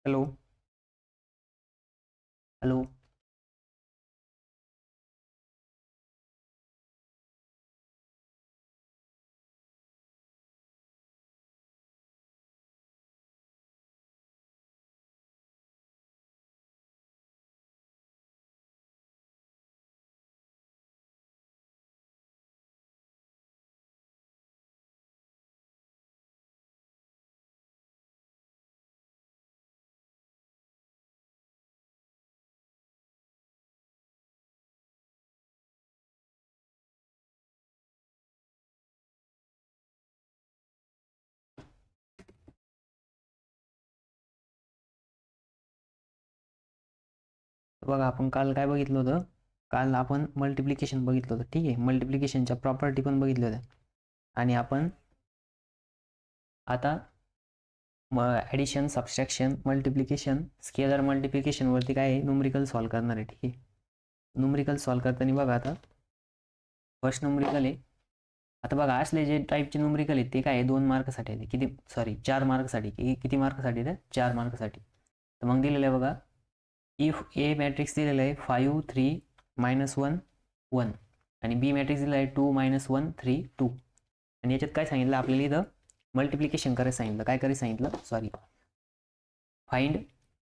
Hello hello. बघा आपण काल काय बघितलं होतं. काल आपण मल्टिप्लिकेशन बघितलं होतं. ठीक आहे, मल्टिप्लिकेशनच्या प्रॉपर्टी पण बघितल्या होत्या. आणि आपण आता ॲडिशन, सबस्ट्रॅक्शन, मल्टिप्लिकेशन, स्केलर मल्टिप्लिकेशनवरती काय आहे, न्यूमरिकल सॉल्व करणार आहे. ठीक आहे, न्यूमरिकल सॉल्व करताना बघा आता फर्स्ट न्यूमरिकल आहे. आता बघा असले जे टाईपचे न्यूमरिकल आहेत ते काय आहे, 2 मार्कसाठी आहे. किती, सॉरी 4 मार्कसाठी. किती मार्कसाठी आहे? 4 मार्कसाठी. तर मग दिलेलं आहे बघा, इफ ए मॅट्रिक्स दिलेला आहे 5 3 -1 1 आणि बी मॅट्रिक्स दिलेला आहे 2 -1 3 2. आणि याच्यात काय सांगितलं आपल्याला, इथं मल्टिप्लिकेशन करायचं सांगितलं. काय करायचं सांगितलं, सॉरी, फाइंड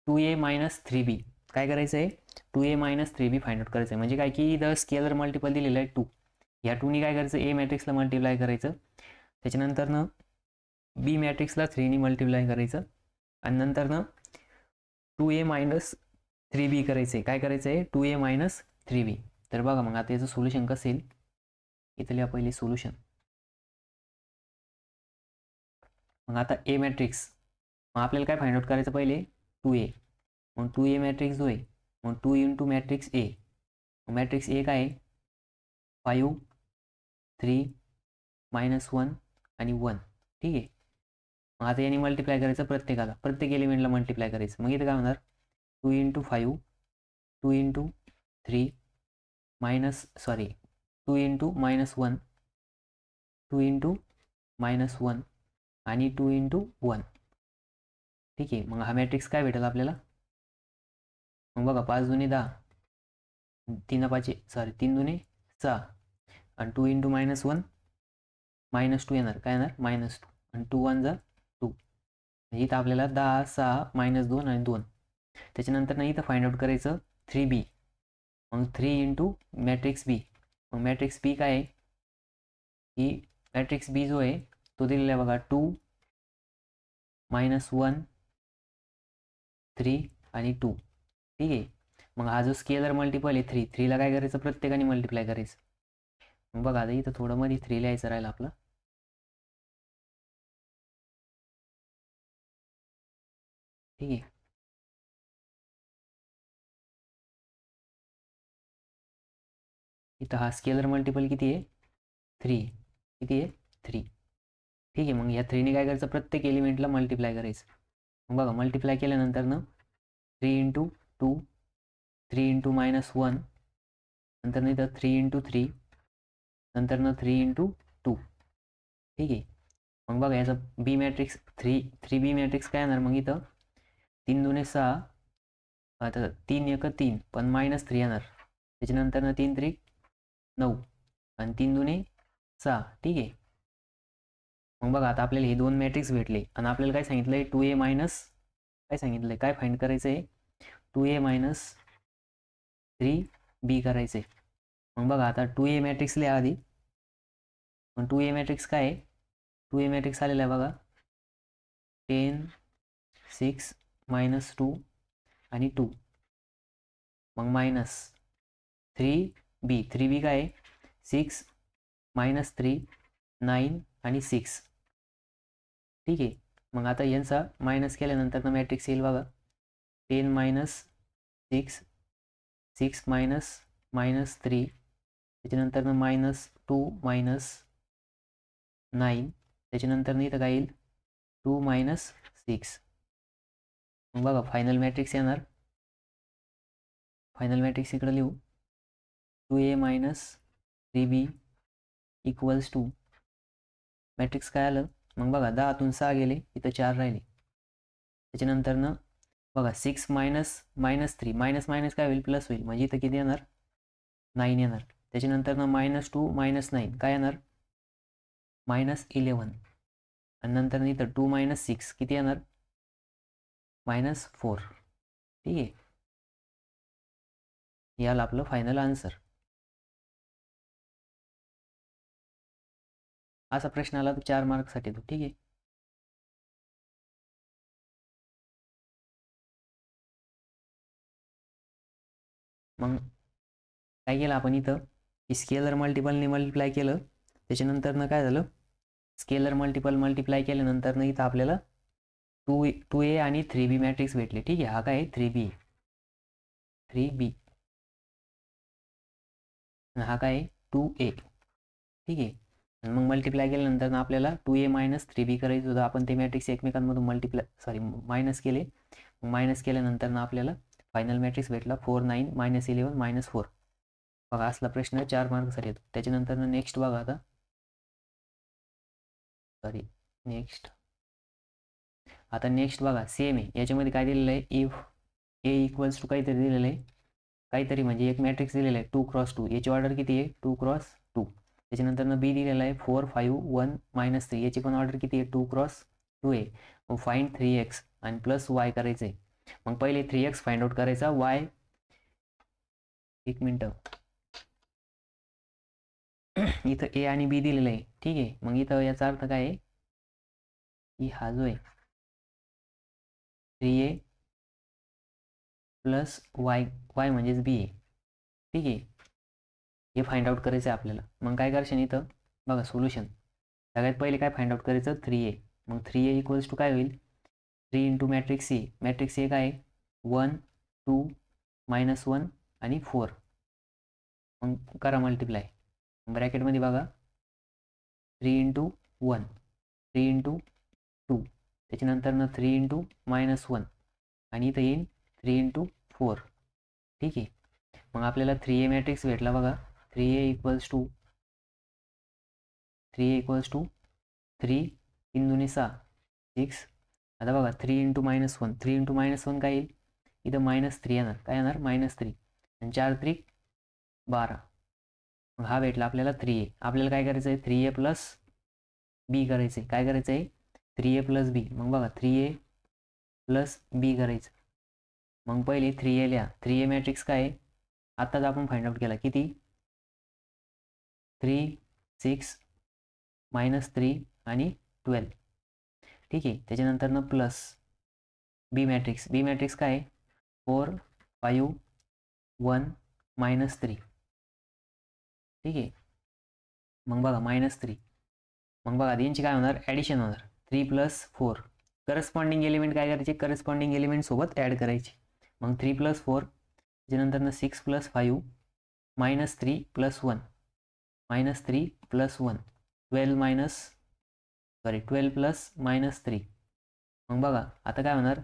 2a - 3b. काय करायचं आहे, 2a - 3b फाइंड आउट करायचं आहे. म्हणजे काय की इथं स्केलर मल्टिपल दिलेलं आहे 2. ह्या 2नी काय करायचं, ए मॅट्रिक्सला मल्टिप्लाय करायचं. त्याच्यानंतरनं बी मॅट्रिक्सला 3नी मल्टिप्लाय करायचं. आणि नंतरनं 2a - 3b करायचं आहे. काय करायचं आहे, 2a - 3b. तर बघा मग आता याचं सोल्युशन कसं येईल, इथं लिहा पहिले सोल्युशन. मग आता ए मॅट्रिक्स, मग आपल्याला काय फाइंड आउट करायचं पहिले, 2a. मग 2a मॅट्रिक्स जो आहे, मग 2 इंटू मॅट्रिक्स ए. मॅट्रिक्स ए काय आहे, 5 3 -1 आणि 1. ठीक आहे. मग आता याने मल्टिप्लाय करायचं प्रत्येकाला, प्रत्येक एलिमेंटला मल्टिप्लाय करायचं. मग इथं काय होणार, 2 इंटू 5 2 इंटू 3 2 इंटू -1 2 इंटू -1 आणि 2 इंटू 1. ठीक आहे. मग हा मॅट्रिक्स काय भेटेल आपल्याला, मग बघा 5 दुने 10, 3 दुने 6 आणि 2 इंटू -1 -2 येणार. काय येणार, -2 आणि 2 1 जा 2. म्हणजे इथं आपल्याला 10 6 -2 आणि 2. त्याच्यानंतर ना इथं फाइंड आउट करायचं 3b. मग 3 इंटू मॅट्रिक्स बी. मग मॅट्रिक्स बी काय आहे, ही मॅट्रिक्स बी जो आहे तो दिलेला आहे बघा 2 -1 3 आणि 2. ठीक आहे. मग हा जो स्केलर मल्टिपल आहे 3ला काय करायचं, प्रत्येकाने मल्टिप्लाय करायचं. मग बघा आता इथं थोडं मध्ये 3 लिहायचं राहिलं आपलं. ठीक आहे. इथं हा स्केलर मल्टिपल किती आहे, 3. किती आहे, 3. ठीक आहे. मग ह्या 3ने काय करायचं, प्रत्येक एलिमेंटला मल्टिप्लाय करायचं. मग बघा मल्टिप्लाय केल्यानंतर ना 3 इंटू 2 3 इंटू -1 नंतर इथं 3 इंटू 3 नंतर ना 3 इंटू 2. ठीक आहे. मग बघा याचा बी मॅट्रिक्स 3b मॅट्रिक्स काय येणार, मग इथं 3 दुने 6, आता 3 1 3 पण -3 येणार. त्याच्यानंतर ना 3 3 9 आणि 3 दुने 6. ठीक आहे. मग बघा आता आपल्याला हे 2 मॅट्रिक्स भेटले आणि आपल्याला काय सांगितलंय, 2a मायनस काय सांगितलंय, काय फाइंड करायचं आहे, 2a - 3b करायचं आहे. मग बघा आता 2a मॅट्रिक्स लिहा आधी. मग 2a मॅट्रिक्स काय आहे, 2a मॅट्रिक्स आलेला आहे बघा 10 6 -2 आणि 2. मग -3b काय आहे, 6 -3 9 आणि 6. ठीक आहे. मग आता यांचा मायनस केल्यानंतर मॅट्रिक्स येईल बघा 10 -6 6 -3 त्याच्यानंतर -2 -9 त्याच्यानंतर इथं काय येईल 2 -6. मग बघा फायनल मॅट्रिक्स येणार, फायनल मॅट्रिक्स इकडे लिहू 2a - 3b equals to matrix काय आलं, मग बघा 10तून 6 गेले, इथं 4 राहिले. त्याच्यानंतर बघा 6 मायनस मायनस 3 मायनस मायनस काय होईल प्लस होईल म्हणजे इथं किती येणार 9 येणार. त्याच्यानंतर ना -2 -9 काय येणार -11 आणि नंतर इथं 2 - 6 किती येणार -4. ठीक आहे, याला आपलं फायनल आन्सर. असा प्रश्न आला तर 4 मार्कसाठी तो. ठीक आहे, मग काय केलं आपण इथं की स्केलर मल्टिपलने मल्टिप्लाय केलं. त्याच्यानंतर ना काय झालं स्केलर मल्टिप्लाय केल्यानंतर ना इथं आपल्याला 2a आणि 3b मॅट्रिक्स भेटले. ठीक आहे, हा काय आहे 3b हा काय आहे 2a. ठीक आहे, आणि मग मल्टिप्लाय केल्यानंतर ना आपल्याला 2a - 3b करायचं होतं. आपण ते मॅट्रिक्स एकमेकांमधून मायनस केले. मायनस केल्यानंतर ना आपल्याला फायनल मॅट्रिक्स भेटला 4 9 -11 -4. बघा असला प्रश्न 4 मार्कसाठी येतो. त्याच्यानंतर नेक्स्ट बघा आता नेक्स्ट बघा सेम आहे. याच्यामध्ये काय दिलेलं आहे इफ ए इक्वल्स टू काहीतरी दिलेलं आहे. काहीतरी म्हणजे एक मॅट्रिक्स दिलेला आहे 2x2. याची ऑर्डर किती आहे 2x2. त्याच्यानंतर बी दिलेला आहे 4 5 1 -3. याची पण ऑर्डर किती आहे 2x2 आहे. मग फाइंड 3x आणि प्लस वाय करायचं आहे. मग पहिले 3x फाइंड आउट करायचा. वाय एक मिनटं इथं ए आणि बी दिलेलं आहे. ठीक आहे, मग इथं याचा अर्थ काय आहे की हा जो आहे 3a प्लस वाय म्हणजेच बी आहे. ठीक आहे, हे फाइंड आउट करायचं आहे आपल्याला. मग काय करायचं इथं बघा सोल्युशन. सगळ्यात पहिले काय फाइंड आउट करायचं 3a. मग 3a इक्वल्स टू काय होईल 3 इंटू मॅट्रिक्स ए. मॅट्रिक्स ए काय 1 2 -1 आणि 4. मग करा मल्टिप्लाय. ब्रॅकेटमध्ये बघा 3 इंटू 1 3 इंटू 2 त्याच्यानंतर 3 इंटू -1 आणि इथं येईल 3 इंटू 4. ठीक आहे, मग आपल्याला 3a मॅट्रिक्स भेटला बघा. 3a इक्वल्स टू 3 3 दुनी 6 6. आता बघा 3 इंटू -1 3 इंटू -1 काय येईल इथं -3 येणार. काय येणार -3 आणि 4 त्रिक 12. मग हा भेटला आपल्याला 3a. आपल्याला काय करायचं आहे 3a प्लस बी करायचं आहे. काय करायचं आहे 3a प्लस बी. मग बघा 3a प्लस बी करायचं. मग पहिले 3a लिहा. 3a मॅट्रिक्स काय आहे आत्ताच आपण फाइंड आउट केला किती 3 6 -3 आणि 12. ठीक आहे, त्याच्यानंतर प्लस बी मॅट्रिक्स काय आहे 4 5 1 -3. ठीक आहे, मग बघा -3. मग बघा यांची काय होणार ॲडिशन होणार 3 + 4. करस्पॉन्डिंग एलिमेंट काय करायचे करस्पॉन्डिंग एलिमेंट सोबत ॲड करायचे. मग 3 + 4 त्याच्यानंतर 6 + 5 -3 + 1 -3 + 1 12 + -3. मग बघा आता काय होणार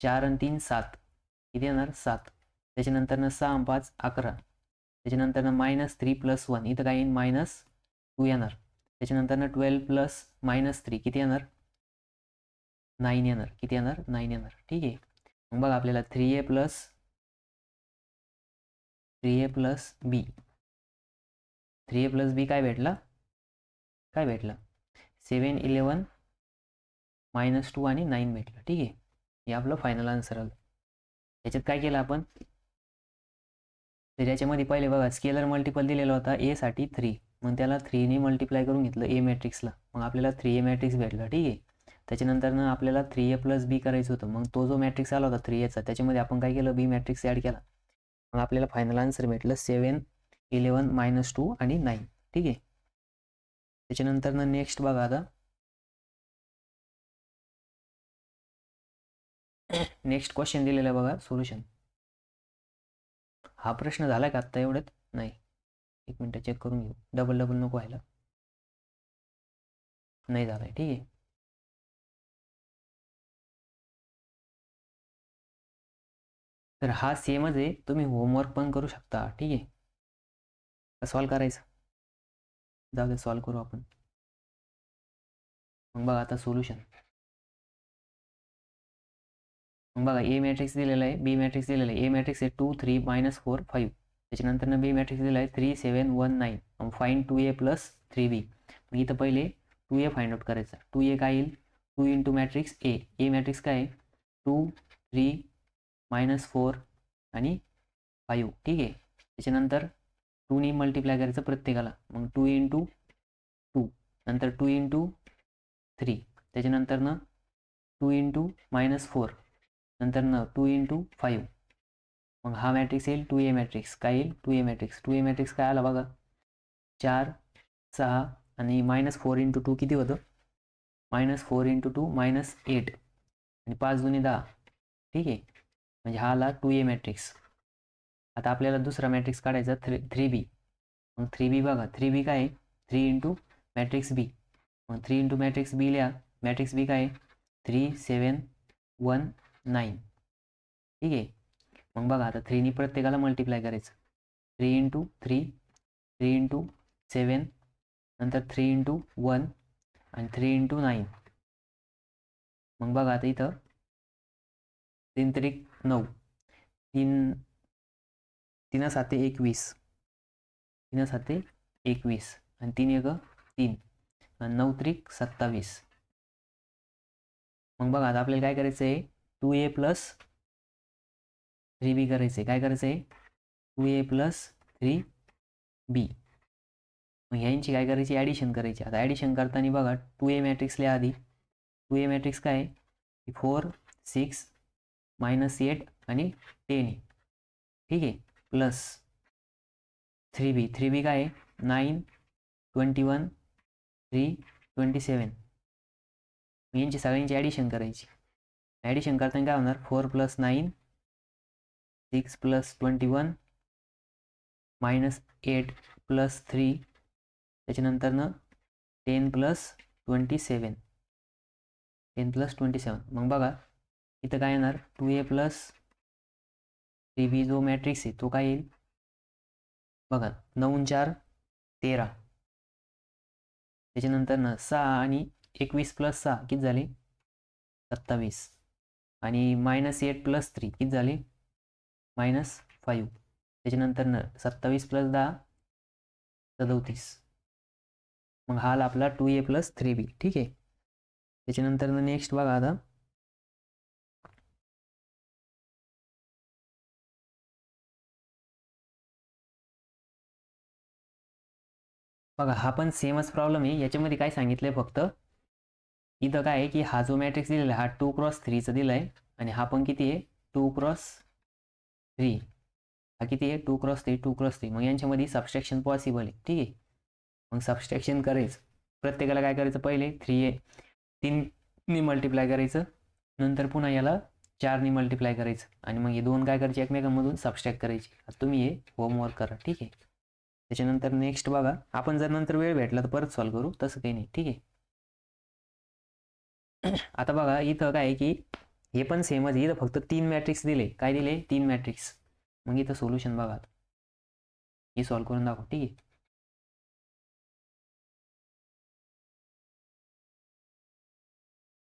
4 आणि 3 7. किती येणार 7. त्याच्यानंतर 6 आणि 5 11. त्याच्यानंतर -3 + 1 इथं काय येईल -2 येणार. त्याच्यानंतर 12 + -3 किती येणार 9 येणार. किती येणार 9 येणार. ठीक आहे, मग बघा आपल्याला 3a प्लस बी 3a प्लस बी काय भेटला 7 11 -2 आणि 9 भेटलं. ठीक आहे, हे आपलं फायनल आन्सर आलं. याच्यात काय केलं आपण तर याच्यामध्ये पहिले बघा स्केलर मल्टिपल दिलेला होता ए साठी 3. मग त्याला 3 ने मल्टिप्लाय करून घेतलं ए मॅट्रिक्सला. मग आपल्याला 3a मॅट्रिक्स भेटला. ठीक आहे, त्याच्यानंतर आपल्याला 3a प्लस बी करायचं होतं. मग तो जो मॅट्रिक्स आला होता 3aचा त्याच्यामध्ये आपण काय केलं बी मॅट्रिक्स ॲड केला. मग आपल्याला फायनल आन्सर भेटलं 7 11 -2 आणि 9. ठीक आहे, त्याच्यानंतर नेक्स्ट बघा आता नेक्स्ट क्वेश्चन दिलेला आहे बघा सोल्युशन. हा प्रश्न झाला का आत्ता एवढ्यात नाही. एक मिनटं चेक करून घेऊ. डबल नको व्हायला. नाही झालाय. ठीक आहे, तर हा सेमच आहे. तुम्ही होमवर्क पण करू शकता. ठीक आहे, सॉल्व करायचं जाऊ दे सॉल्व करू आपण. मग बघा आता सोल्युशन मग बघा ए मॅट्रिक्स दिलेला आहे, बी मॅट्रिक्स दिलेला आहे. ए मॅट्रिक्स आहे 2 3 -4 5. त्याच्यानंतर बी मॅट्रिक्स दिलेला आहे 3 7 1 9. मग फाईंड 2a + 3b. मग इथं पहिले 2a फाइंड आउट करायचा. 2a काय येईल, 2 into matrix A. A matrix काय आहे 2 3 -4 आणि 5. ठीक आहे. त्याच्यानंतर 2ने मल्टिप्लाय करायचं प्रत्येकाला. मग 2 इंटू 2, नंतर 2 इंटू 3, त्याच्यानंतर 2 इंटू -4, नंतर 2 इंटू 5. मग हा मॅट्रिक्स येईल 2a मॅट्रिक्स. काय येईल 2a मॅट्रिक्स. 2a मॅट्रिक्स काय आला बघा, 4 6 आणि -4 इंटू 2 किती होतं, -4 इंटू 2 -8 आणि 5 दुनी 10. ठीक आहे. म्हणजे हा आला 2a मॅट्रिक्स. आता आपल्याला दुसरा मॅट्रिक्स काढायचा 3b. मग 3b बघा, 3b काय आहे 3 इंटू मॅट्रिक्स बी. मग 3 इंटू मॅट्रिक्स बी लिहा. मॅट्रिक्स बी काय आहे 3 7 1 9. ठीक आहे. मग बघा आता 3ने प्रत्येकाला मल्टिप्लाय करायचं. 3 इंटू 3, 3 इंटू 7, नंतर 3 इंटू 1 आणि 3 इंटू 9. मग बघा आता इथं 3 त्रिक 9, 3 3 7 21, 3 7 21 आणि 3 1 3 आणि 9 त्रिक 27. मग बघा आता आपल्याला काय करायचं आहे 2a + 3b करायचं आहे. काय करायचं आहे 2a + 3b. मग ह्यांची काय करायची ॲडिशन करायची. आता ॲडिशन करताना बघा 2a मॅट्रिक्स लिहा आधी. 2a मॅट्रिक्स काय आहे 4 6 -8 आणि 10. ठीक आहे. Plus 3b. 3b काय आहे 9 21 3 27. मग यांची सगळ्यांची ॲडिशन करायची. ॲडिशन करताना काय होणार 4 + 9 6 + 21 -8 + 3, त्याच्यानंतर 10 + 27, 10 + 27. मग बघा इथं काय येणार 2a + 3b जो मॅट्रिक्स आहे तो काय येईल बघा 9 4 13, त्याच्यानंतर 6 आणि 21 + 6 किती झाले 27 आणि -8 + 3 किती झाले -5. त्याच्यानंतर 27 + 10 37. मग हा आला आपला 2a + 3b. ठीक आहे. त्याच्यानंतर नेक्स्ट बघा आता बघा हा पण सेमच प्रॉब्लेम आहे. याच्यामध्ये काय सांगितलंय फक्त इथं काय आहे की हा जो मॅट्रिक्स दिलेला आहे हा 2 × 3चा दिला आहे आणि हा पण किती आहे 2 × 3. हा किती आहे 2 × 3 2 × 3. मग यांच्यामध्ये सबस्ट्रॅक्शन पॉसिबल आहे. ठीक आहे. मग सबस्ट्रॅक्शन करायचं. प्रत्येकाला काय करायचं पहिले 3ने मल्टिप्लाय करायचं, नंतर पुन्हा याला 4ने मल्टिप्लाय करायचं आणि मग हे दोन काय करायचे एकमेकांमधून सबस्ट्रॅक्ट करायचे. आता तुम्ही हे होमवर्क करा. ठीक आहे. त्याच्यानंतर नेक्स्ट बघा, आपण जर नंतर वेळ भेटला तर परत सॉल्व्ह करू, तसं काही नाही. ठीक आहे. आता बघा इथं काय आहे की हे पण सेमच. इथं फक्त 3 मॅट्रिक्स दिले. काय दिले 3 मॅट्रिक्स. मग इथं सोल्युशन बघा, हे सॉल्व्ह करून दाखव. ठीक आहे.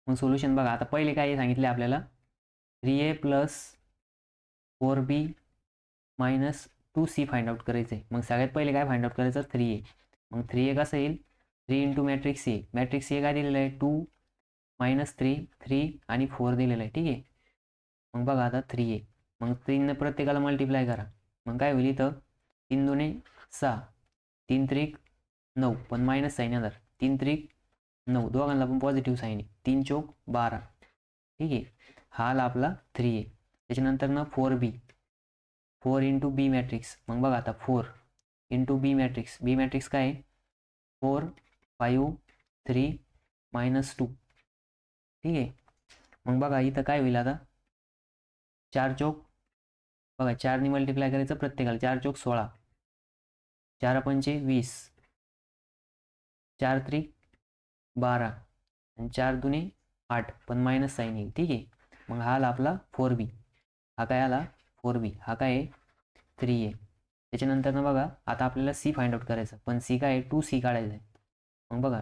मग सोल्युशन बघा. आता पहिले काय सांगितले आपल्याला 3a + 4b - 2c find out करायचं आहे. मग सगळ्यात पहिले काय फाइंड आउट करायचं 3a. मग 3a कसं येईल 3 इंटू मॅट्रिक्स ए. मॅट्रिक्स ए काय दिलेलं आहे 2 -3 3 आणि 4 दिलेलं आहे. ठीक आहे. मग बघा आता 3a. मग 3 प्रत्येकाला मल्टिप्लाय करा. मग काय होईल इथं 3 2 6, 3 त्रिक 9 पण मायनस साईन येणार, 3 त्रिक 9 दोघांना पण पॉझिटिव्ह साईन आहे, 3 चौक 12. ठीक आहे. हा आला आपला 3a. त्याच्यानंतर 4b. 4 इंटू बी मॅट्रिक्स. मग बघा आता 4 इंटू बी मॅट्रिक्स. बी मॅट्रिक्स काय आहे 4 5 3 -2. ठीक आहे. मग बघा इथं काय होईल आता 4 चौक बघा 4ने मल्टिप्लाय करायचं प्रत्येकाला. 4 चौक 16, 4 पंचे 20, 4 त्रिक 12 आणि 4 दुने 8 पण मायनस साईन येईल. ठीक आहे. मग हा आला आपला 4b. हा काय आला 4b. हा काय आहे 3a. त्याच्यानंतर बघा आता आपल्याला सी फाइंड आउट करायचं. पण सी काय आहे 2c काढायचं आहे. मग बघा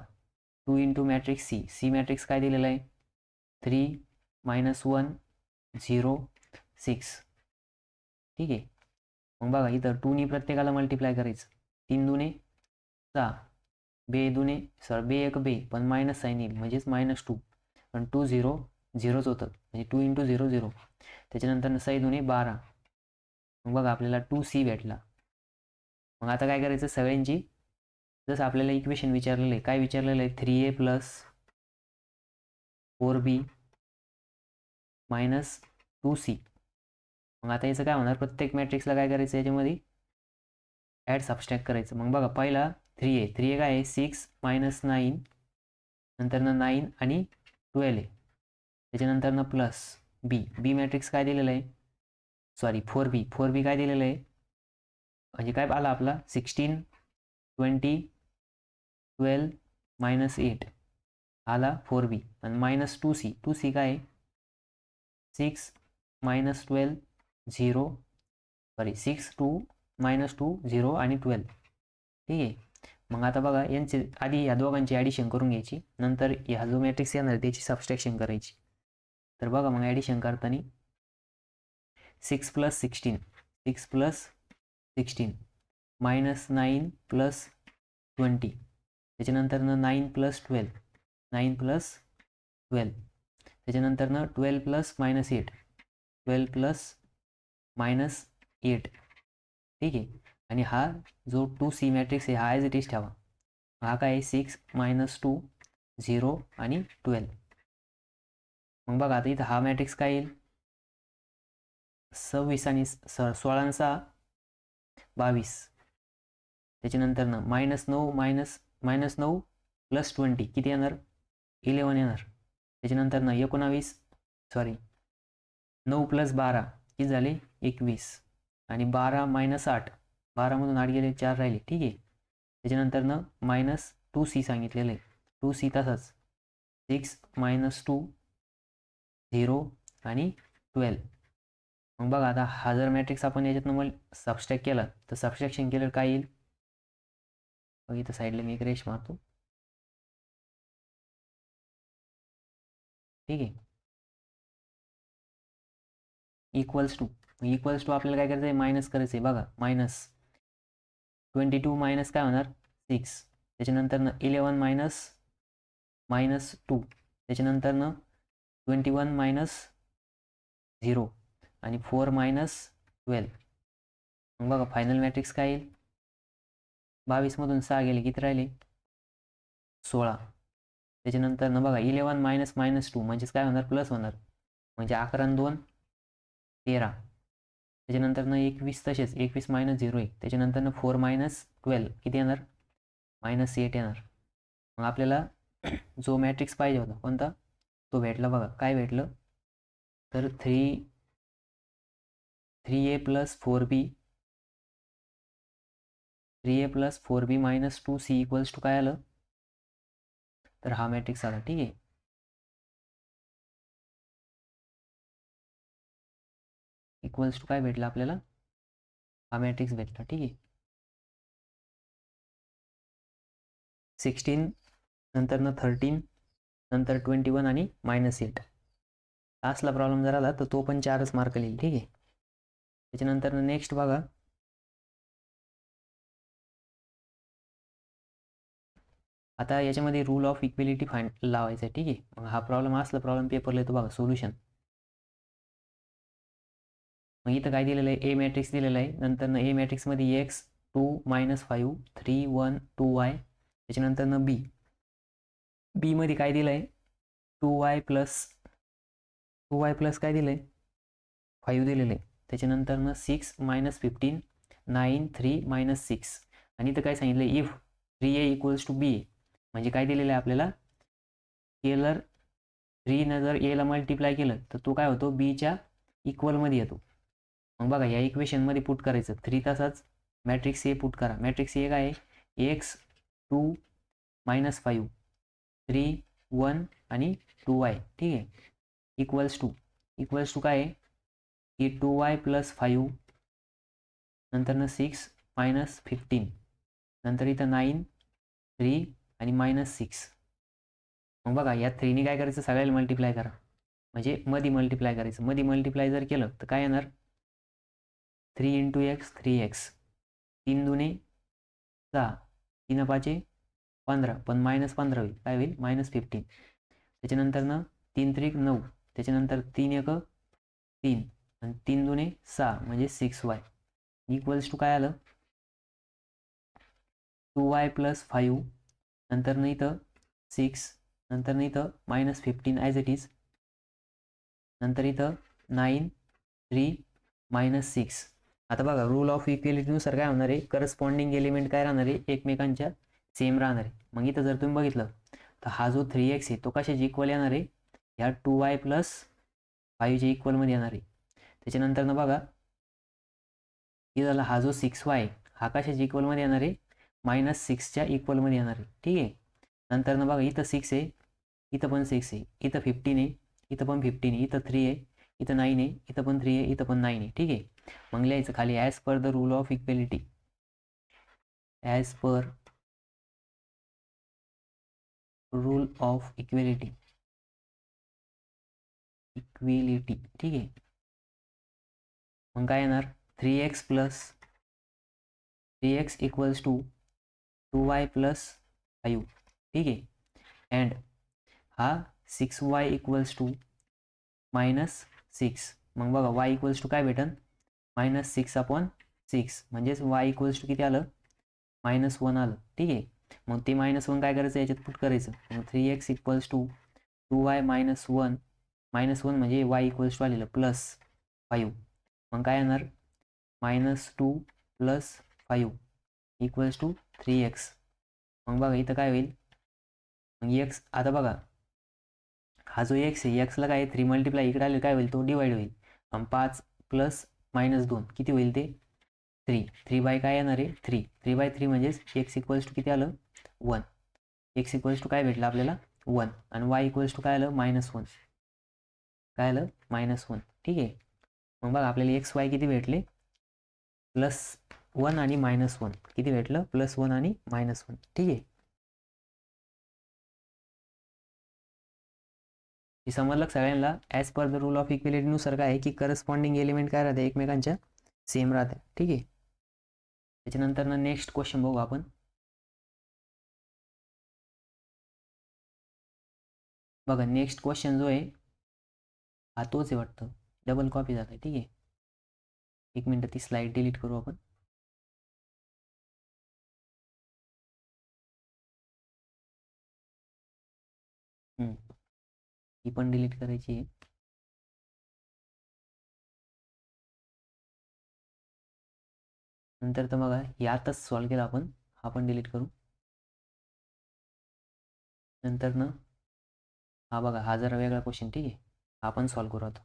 2 into matrix C. C matrix काय दिलेलं आहे 3 -1 0 6. ठीक आहे. मग बघा इथं 2नी प्रत्येकाला मल्टिप्लाय करायचं. 3 दुने 6, बे दुने बे एक बे पण मायनस साईन येईल म्हणजेच -2. पण 2 0 0च होतं म्हणजे 2 × 0 0. त्याच्यानंतर 6 दुने 12. मग बघा आपल्याला 2c भेटला. मग आता काय करायचं सगळ्यांची जसं आपल्याला इक्वेशन विचारलेलं आहे, काय विचारलेलं आहे 3a + 4b - 2c. मग आता याचं काय होणार प्रत्येक मॅट्रिक्सला काय करायचं याच्यामध्ये ॲड सबस्ट्रॅक्ट करायचं. मग बघा पहिला 3a काय आहे 6 - 9 नंतरनं 9 आणि 12 आहे. त्याच्यानंतरनं प्लस बी मॅट्रिक्स काय दिलेलं आहे 4b काय दिलेलं आहे म्हणजे काय आला आपला 16 20 12 -8 आला 4b आणि -2c काय आहे 6 - 12 0 6 2 -2 0 आणि 12. ठीक आहे. मग आता बघा यांचे आधी या दोघांची ॲडिशन करून घ्यायची नंतर ह्या जो मॅट्रिक्स येणार त्याची सबस्ट्रॅक्शन करायची. तर बघा मग ॲडिशन करताना 6 + 16 -9 + 20 त्याच्यानंतरनं 9 + 12 त्याच्यानंतरनं 12 + -8 -8. ठीक आहे. आणि हा जो 2c मॅट्रिक्स आहे हा ॲज इट इज ठेवा. हा काय आहे 6 - 2 0 आणि 12. मग बघा आता इथं हा मॅट्रिक्स काय येईल 26 आणि 16 आणि 6 22. त्याच्यानंतरनं -9 + 20 किती येणार 11 येणार. त्याच्यानंतरनं 9 + 12 किती झाले 21 आणि 12 - 8 12मधून 8 गेले 4 राहिले. ठीक आहे. त्याच्यानंतरनं -2c सांगितलेलं आहे 2c तसाच 6 - 2 0 आणि 12. मग बघा आता हा जर मॅट्रिक्स आपण याच्यातनं मग सबस्ट्रॅक्ट केला तर सबस्ट्रॅक्शन केलं काय येईल बघ इथं साईडला मी एक रेष मारतो. ठीक आहे. इक्वल्स टू आपल्याला काय करायचं आहे मायनस करायचं आहे बघा -22 मायनस काय होणार 6 त्याच्यानंतरनं 11 -2 त्याच्यानंतरनं 21 - 0 आणि 4 - 12. मग बघा फायनल मॅट्रिक्स काय येईल 22मधून 6 गेले किती राहिले 16. त्याच्यानंतर बघा 11 - -2 म्हणजेच काय होणार प्लस होणार म्हणजे 11 आणि 2 13. त्याच्यानंतर 21 तसेच 21 - 0 1 त्याच्यानंतर 4 - 12 किती येणार -8 येणार. मग आपल्याला जो मॅट्रिक्स पाहिजे होता कोणता तो भेटला बघा काय भेटलं तर 3a + 4b - 2c = काय आलं तर हा मॅट्रिक्स आला. ठीक आहे. इक्वल्स टू काय भेटलं आपल्याला हा मॅट्रिक्स भेटला. ठीक आहे. 16 नंतरनं 13 नंतर 21 आणि -8 असला प्रॉब्लेम जर आला तर तो पण 4च मार्क लिहिल. ठीक आहे. त्याच्यानंतर नेक्स्ट बघा आता याच्यामध्ये रूल ऑफ इक्वेलिटी लावायचा आहे. ठीक आहे. मग हा प्रॉब्लेम असला प्रॉब्लेम पेपरला येतो बघा सोल्युशन. मग इथं काय दिलेलं आहे ए मॅट्रिक्स दिलेला आहे नंतर ए मॅट्रिक्समध्ये x 2 - 5 3 1 2y त्याच्यानंतर बी मध्ये काय दिलं आहे 2y प्लस काय दिलं आहे 5 दिलेलं आहे. त्याच्यानंतर 6 - 15 9 3 - 6 आणि इथं काय सांगितलं इफ 3a = b म्हणजे काय दिलेलं आहे आपल्याला स्केलर 3 जर एला मल्टिप्लाय केलं तर तो काय होतो बीच्या इक्वलमध्ये येतो. मग बघा या इक्वेशनमध्ये पुट करायचं 3 तासाच मॅट्रिक्स ए पुट करा. मॅट्रिक्स ए काय आहे x 2 - 5 3 1 आणि 2y. ठीक आहे. इक्वल्स टू काय आहे की 2y + 5 नंतर 6 - 15 नंतर इथं 9 3 आणि -6. मग बघा या 3ने काय करायचं सगळ्याला मल्टिप्लाय करा म्हणजे मध्ये मल्टिप्लाय करायचं. मध्ये मल्टिप्लाय जर केलं तर काय येणार 3 × x 3x, 3 दुने 6, 3 पाचे 15, पण -15 होईल, काय होईल -15. त्याच्यानंतर 3 त्रिक 9, त्याच्यानंतर 3 एक 3 आणि 3 दुने 6 म्हणजे 6y इक्वल्स टू काय आलं 2y + 5, नंतर इथं 6, नंतर इथं -15 ॲज इट इज, नंतर इथं 9 3 -6. आता बघा रूल ऑफ इक्वेलिटीनुसार काय होणार आहे, करस्पॉन्डिंग एलिमेंट काय राहणार आहे, एकमेकांच्या सेम राहणार आहे. मग इथं जर तुम्ही बघितलं तर हा जो 3x आहे तो कशाची इक्वल येणार आहे, ह्या 2y + 5 च्या इक्वलमध्ये येणार आहे. त्याच्यानंतर बघा इथं हा जो 6y हा कशाच्या इक्वलमध्ये येणार आहे, -6 च्या इक्वलमध्ये येणार आहे. ठीक आहे. नंतर बघा इथं 6 आहे, इथं पण 6 आहे, इथं 15 आहे, इथं पण 15 आहे, इथं 3 आहे, इथं 9 आहे, इथं पण 3 आहे, इथं पण 9 आहे. ठीक आहे. मग लिहायचं खाली as per the rule of equality, as per rule of equality, ठीक आहे. मग काय येणार 3x इक्वल्स टू 2y + 5. ठीक आहे. अँड हा 6y इक्वल्स टू -6. मग बघा y इक्वल्स टू काय भेटन -6/6, म्हणजेच y इक्वल्स टू किती आलं -1 आलं. ठीक आहे. मग ते -1 काय करायचं याच्यात पुट करायचं. मग 3x इक्वल्स टू 2y - 1, -1 म्हणजे y इक्वल्स टू आलेलं +5. मग काय येणार -2 + 5 इक्वल्स टू 3x. मग बघा इथं काय होईल, मग x आता बघा हा जो x आहे x ला काय 3 मल्टिप्लाय इकडे आले काय होईल, तो डिवाइड होईल. 5 + -2 किती होईल ते 3. 3 काय येणार आहे 3/3 म्हणजेच x इक्वल्स टू किती आलं 1. x इक्वल्स टू काय भेटलं आपल्याला 1 आणि y इक्वल्स टू काय आलं -1. काय आलं -1. ठीक आहे. मग बघा आपल्याला xy किती भेटले +1 आणि -1 किती भेटलं +1 आणि -1. ठीक आहे. हे समजलं सगळ्यांना. As per the rule of इक्वेलिटीनुसार काय आहे की करस्पॉन्डिंग एलिमेंट काय राहते एकमेकांच्या सेम राहते. ठीक आहे. त्याच्यानंतर नेक्स्ट क्वेश्चन बघू आपण. बघा नेक्स्ट क्वेश्चन जो आहे हा तोच आहे वाटतं, डबल कॉपी झाला आहे. ठीक आहे. 1 मिनिट ती स्लाइड डिलीट करू आपण. ही पण डिलीट करायची आहे. नंतर तर बघा यातच सॉल्व केला आपण, हा पण डिलीट करू. नंतर हा बघा हा जरा वेगळा क्वेश्चन. ठीक आहे. हा पण सॉल्व करू आता.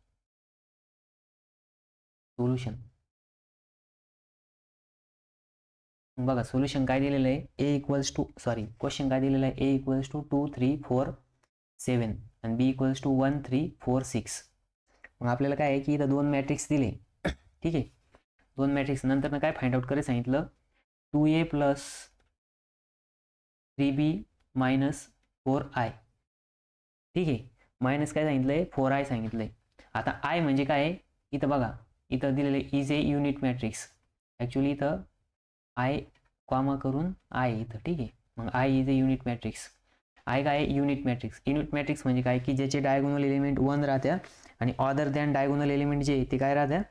सोल्युशन बघा सोल्युशन काय दिलेलं आहे क्वेश्चन काय दिलेलं आहे a = 2 3 4 7 आणि b = 1 3 4 6. मग आपल्याला काय आहे की इथं 2 मॅट्रिक्स दिले. ठीक आहे. 2 मॅट्रिक्स नंतर काय फाइंड आउट करायला सांगितलं 2a + 3b - 4i. ठीक आहे. मायनस काय सांगितलंय 4i सांगितलंय. आता i म्हणजे काय आहे इथं बघा, इथं दिलेलं is a unit matrix. Actually इथं आय कॉमा करून आय इथं. ठीक आहे. मग I is a unit matrix. I काय युनिट मॅट्रिक्स. युनिट मॅट्रिक्स म्हणजे काय की ज्याचे डायगोनल एलिमेंट 1 राहत्या आणि अदर दॅन डायगोनल एलिमेंट जे ते काय राहत्या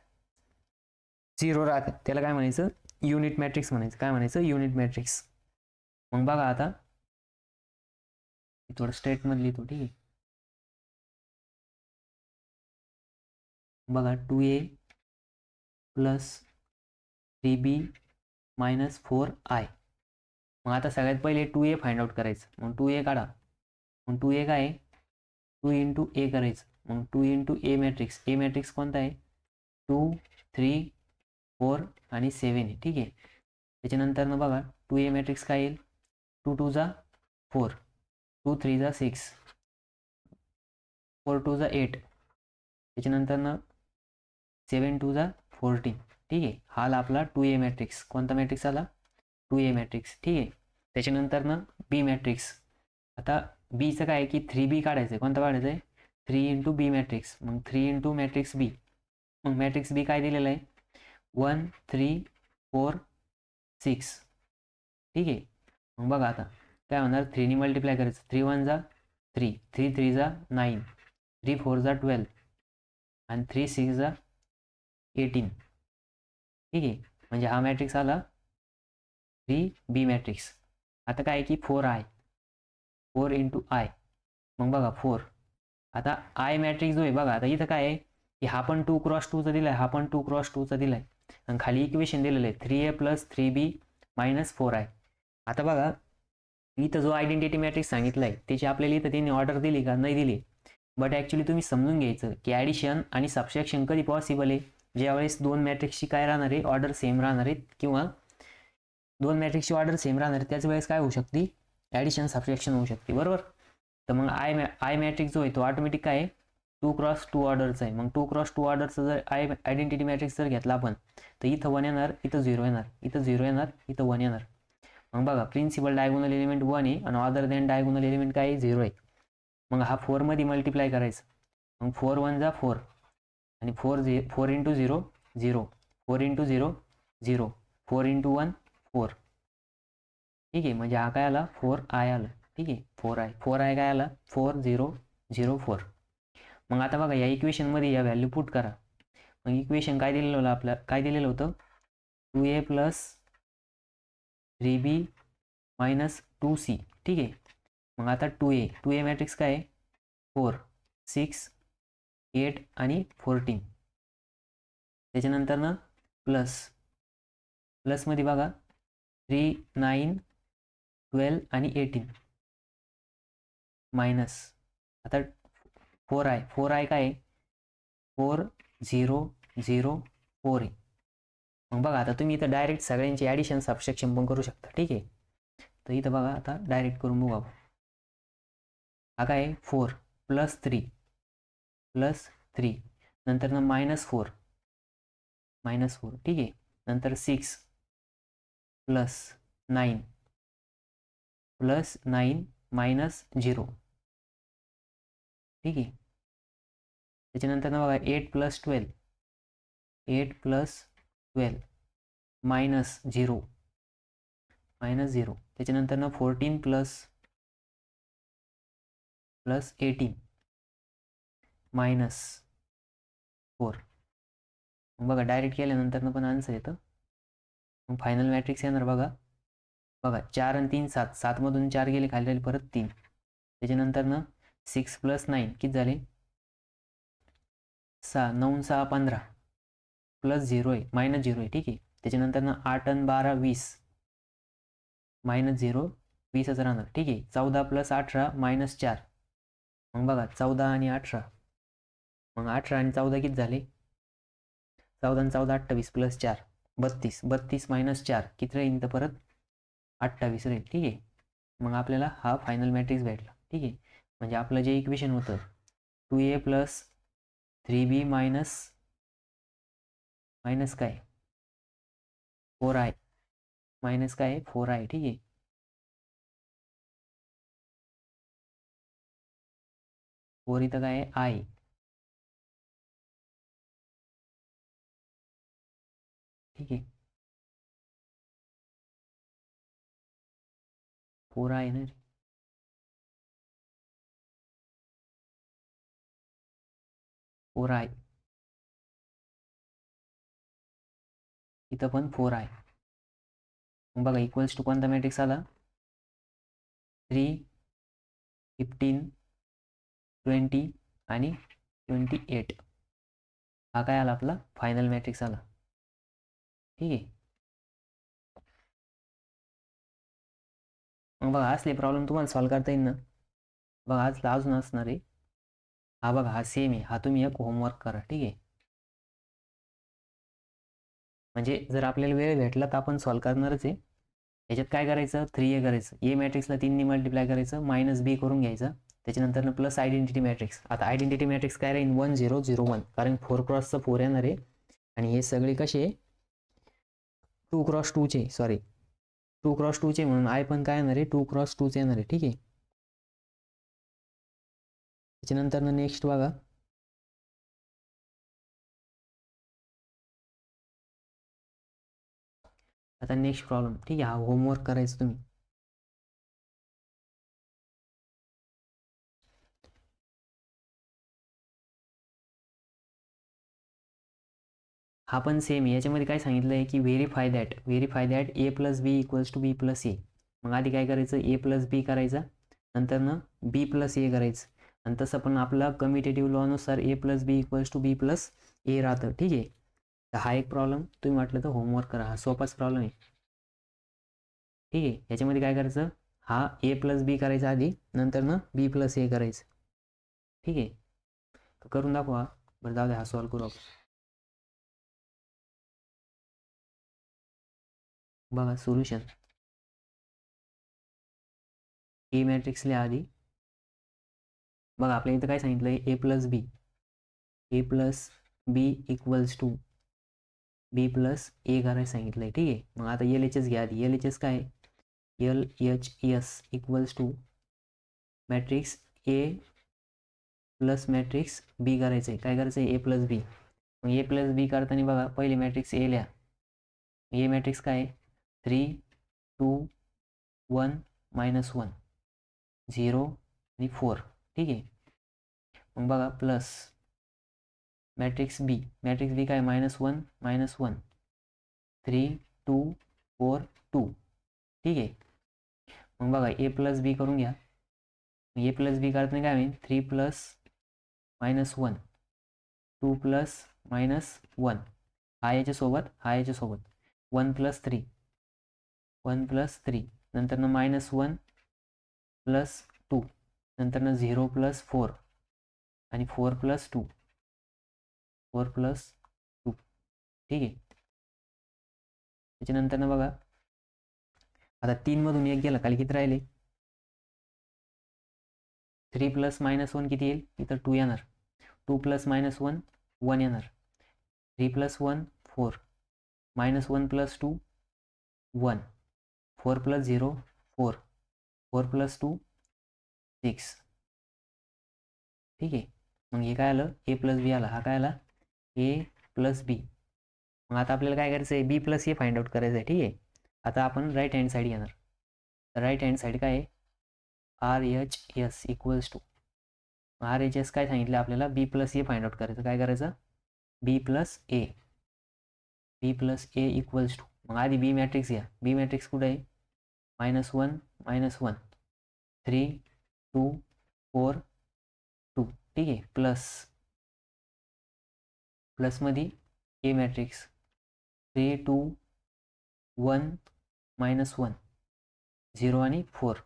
0 राहत्या, त्याला काय म्हणायचं युनिट मॅट्रिक्स म्हणायचं. काय म्हणायचं युनिट मॅट्रिक्स. मग बघा आता थोडं स्ट्रेटमध्ये लिहितो. ठीक आहे. बघा 2a + 3b - 4i. मग आता सगळ्यात पहिले 2a फाइंड आउट करायचं. मग 2a काढा. मग 2a काय आहे 2 × a करायचं. मग 2 × a मॅट्रिक्स. ए मॅट्रिक्स कोणता आहे 2 3 4 आणि 7 आहे. ठीक आहे. त्याच्यानंतर बघा 2a मॅट्रिक्स काय येईल 2 2 = 4, 2 3 = 6, 4 2 = 8, त्याच्यानंतर 7 2 = 14. ठीक आहे. हा आला आपला 2a मॅट्रिक्स. कोणता मॅट्रिक्स आला 2a मॅट्रिक्स. ठीक आहे. त्याच्यानंतर बी मॅट्रिक्स. आता बीचं काय आहे की 3b काढायचं आहे. कोणता काढायचं आहे 3 इंटू बी मॅट्रिक्स, मग 3 इंटू मॅट्रिक्स बी. मग मॅट्रिक्स बी काय दिलेलं आहे 1 3 4 6. ठीक आहे. मग बघा आता काय होणार 3 मल्टिप्लाय करायचं. 3 1 जा 3, 3 3 जा 9, 3 4 जा 12 आणि 3 6 जा 18. ठीक आहे. म्हणजे हा मॅट्रिक्स आला 3 बी मॅट्रिक्स. आता काय की 4 आय, 4 इंटू आय. मग बघा 4. आता आय मॅट्रिक्स जो आहे बघा आता इथं काय आहे की हा पण 2 क्रॉस 2चा दिलाय, हा पण 2 क्रॉस 2चा दिलाय आणि खाली इक्वेशन दिलेलं आहे 3a plus 3b minus 4i. आता बघा इथं जो आयडेंटिटी मॅट्रिक्स सांगितलं आहे त्याची आपल्याला इथं त्यांनी ऑर्डर दिली का नाही दिली. बट ॲक्च्युली तुम्ही समजून घ्यायचं की ॲडिशन आणि सबट्रॅक्शन कधी पॉसिबल आहे ज्यावेळेस दोन मॅट्रिक्सची काय राहणार आहे ऑर्डर सेम राहणार आहेत किंवा दोन मॅट्रिक्सची ऑर्डर सेम राहणार आहे त्याच वेळेस काय होऊ शकते ॲडिशन सबट्रॅक्शन होऊ शकते बरोबर. तर मग आय मॅट्रिक्स जो आहे तो ऑटोमॅटिक काय आहे 2 क्रॉस 2 ऑर्डरचा आहे. मग 2 क्रॉस 2 ऑर्डरचा जर आयडेंटिटी मॅट्रिक्स जर घेतला आपण तर इथं 1 येणार, इथं 0 येणार, इथं 0 येणार, इथं 1 येणार. मग बघा प्रिन्सिपल डायगोनल एलिमेंट 1 आहे आणि अदर दॅन डायगोनल एलिमेंट काय आहे 0 आहे. मग हा 4 मध्ये मल्टिप्लाय करायचं. मग 4 1 जा 4 आणि 4 इंटू 0 0, 4 इंटू 0 0, 4 इंटू 1 4. ठीक आहे. म्हणजे हा काय आला 4i आला. ठीक आहे 4i काय आला 4 0 0 4. मग आता बघा या इक्वेशनमध्ये या व्हॅल्यू पुट करा. मग इक्वेशन काय दिलेलं होतं आपलं काय दिलेलं होतं 2a plus 3b minus 2c. ठीक आहे. मग आता 2a मॅट्रिक्स काय आहे 4 6 8 आणि 14. त्याच्यानंतर ना प्लसमध्ये बघा 3 9 12 आणि 18 मायनस आता 4i काय आहे 4 0 0 4 आहे. मग बघा आता तुम्ही इथं डायरेक्ट सगळ्यांची ॲडिशन सबट्रॅक्शन पण करू शकता. ठीक आहे. तर इथं बघा आता डायरेक्ट करून बघू आपण. हा काय आहे 4 प्लस 3 नंतर ना मायनस 4. ठीक आहे. नंतर 6 प्लस 9 मायनस 0. ठीक आहे. त्याच्यानंतर ना बघा 8 प्लस 12 मायनस 0. त्याच्यानंतर ना 14 प्लस 18 मायनस 4. मग बघा डायरेक्ट केल्यानंतर पण आन्सर येतं. मग फायनल मॅट्रिक्स येणार बघा 4 आणि 3 7, 7 मधून 4 गेले खाली राहिले परत 3. त्याच्यानंतर ना 6 प्लस 9 किती झाले 6, 9 6 15 प्लस 0 आहे मायनस 0 आहे. ठीक आहे. त्याच्यानंतर ना 8 आणि 12 20 मायनस 0 20च राहणार. ठीक आहे. 14 प्लस 18 मायनस 4. मग बघा 14 आणि 18, मग 18 आणि 14 किती झाले 14 आणि 14 28 प्लस 4 32 मायनस 4 किती राहील तर परत 28 राहील. ठीक आहे. मग आपल्याला हा फायनल मॅट्रिक्स भेटला. ठीक आहे. म्हणजे आपलं जे इक्वेशन होतं 2a प्लस 3b मायनस काय 4i मायनस काय 4i. ठीक आहे. 4 इथं काय आहे i. ठीक आहे 4i ना 4i इथं पण 4i. मग बघा इक्वल्स टू कोणता मॅट्रिक्स आला 3 15 20 आणि 28. हा काय आला आपला फायनल मॅट्रिक्स आला. ठीक आहे. मग बघा असले प्रॉब्लेम तुम्हाला सॉल्व्ह करता येईल ना. बघा आज अजून असणार आहे हा बघा हा सेम आहे. हा तुम्ही एक होमवर्क करा. ठीक आहे. म्हणजे जर आपल्याला वेळ भेटला तर आपण सॉल्व्ह करणारच आहे. याच्यात काय करायचं 3a करायचं, ए मॅट्रिक्सला 3 मल्टिप्लाय करायचं, मायनस b करून घ्यायचं. त्याच्यानंतर प्लस आयडेंटिटी मॅट्रिक्स. आता आयडेंटिटी मॅट्रिक्स काय राहील 1 0 0 1 कारण 4 क्रॉसचं 4 येणार आहे आणि हे सगळे कसे 2 क्रॉस 2चे 2 क्रॉस 2चे म्हणून आय पण काय येणार आहे 2 क्रॉस 2चे येणार आहे. ठीक आहे. त्याच्यानंतर नेक्स्ट बघा, आता नेक्स्ट प्रॉब्लेम, ठीक आहे, हा होमवर्क करायचं तुम्ही. हा पण सेम, याच्यामध्ये काय सांगितलं आहे की verify that A plus B equals to B plus A. मग आधी काय करायचं, ए प्लस बी करायचा, नंतर बी प्लस ए करायचं. आणि तसं पण आपला कम्युटेटिव्ह लॉनुसार A plus B equals to B plus A राहतं. ठीक आहे, तर हा एक प्रॉब्लेम तुम्ही वाटलं तर होमवर्क करा, हा सोपाच प्रॉब्लेम आहे. ठीक आहे, याच्यामध्ये काय करायचं, हा ए प्लस बी करायचा आधी, नंतर बी प्लस ए करायचं. ठीक आहे, तर करून दाखवा. बरं जाऊ द्या, हा सॉल्व करू आपण. बघा सोल्युशन, ए मॅट्रिक्स लिहा आधी. बघा आपल्या इथं काय सांगितलं आहे, A plus B equals to B plus A करायला सांगितलं आहे. ठीक आहे, मग आता एल एच एस घ्या आधी. एल एच एस काय, L H S equals to matrix A plus matrix B करायचं आहे. काय करायचं आहे, ए प्लस बी. मग ए प्लस बी करताना बघा पहिले मॅट्रिक्स ए लिहा. ए मॅट्रिक्स काय, 3 2 1 -1 0 आणि 4. ठीक आहे, मग बघा प्लस मॅट्रिक्स बी काय, -1 -1 3 2 4 2. ठीक आहे, मग बघा ए प्लस बी करून घ्या. ए प्लस बी करताना काय होईल, 3 प्लस -1 2 प्लस -1 हा याच्यासोबत 1 प्लस 3 नंतर -1 प्लस 2 नंतर 0 प्लस 4 आणि 4 प्लस 2 ठीक आहे, त्याच्यानंतर बघा आता 3 मधून 1 गेला, खाली किती राहिले, 3 प्लस -1 किती येईल, इथं 2 येणार. 2 प्लस -1 1 येणार. 3 प्लस 1 4 -1 प्लस 2 1 4 प्लस 0 4 प्लस 2 6. ठीक आहे, मग हे काय आलं, ए प्लस बी आला. हा काय आला, ए प्लस बी. मग आता आपल्याला काय करायचं आहे, B plus A find out करायचं आहे. ठीक आहे, आता आपण राईट हँड साईड घेणार. राईट हँड साईड काय आहे, R H S equals to R H S काय सांगितलं आपल्याला, B plus A find out करायचं. काय करायचं, B plus A equals to, मग आधी बी मॅट्रिक्स घ्या. बी मॅट्रिक्स कुठे आहे, -1 -1 3 2 4 2. ठीक आहे, प्लसमध्ये ए मॅट्रिक्स 3 2 1 -1 0 आणि 4.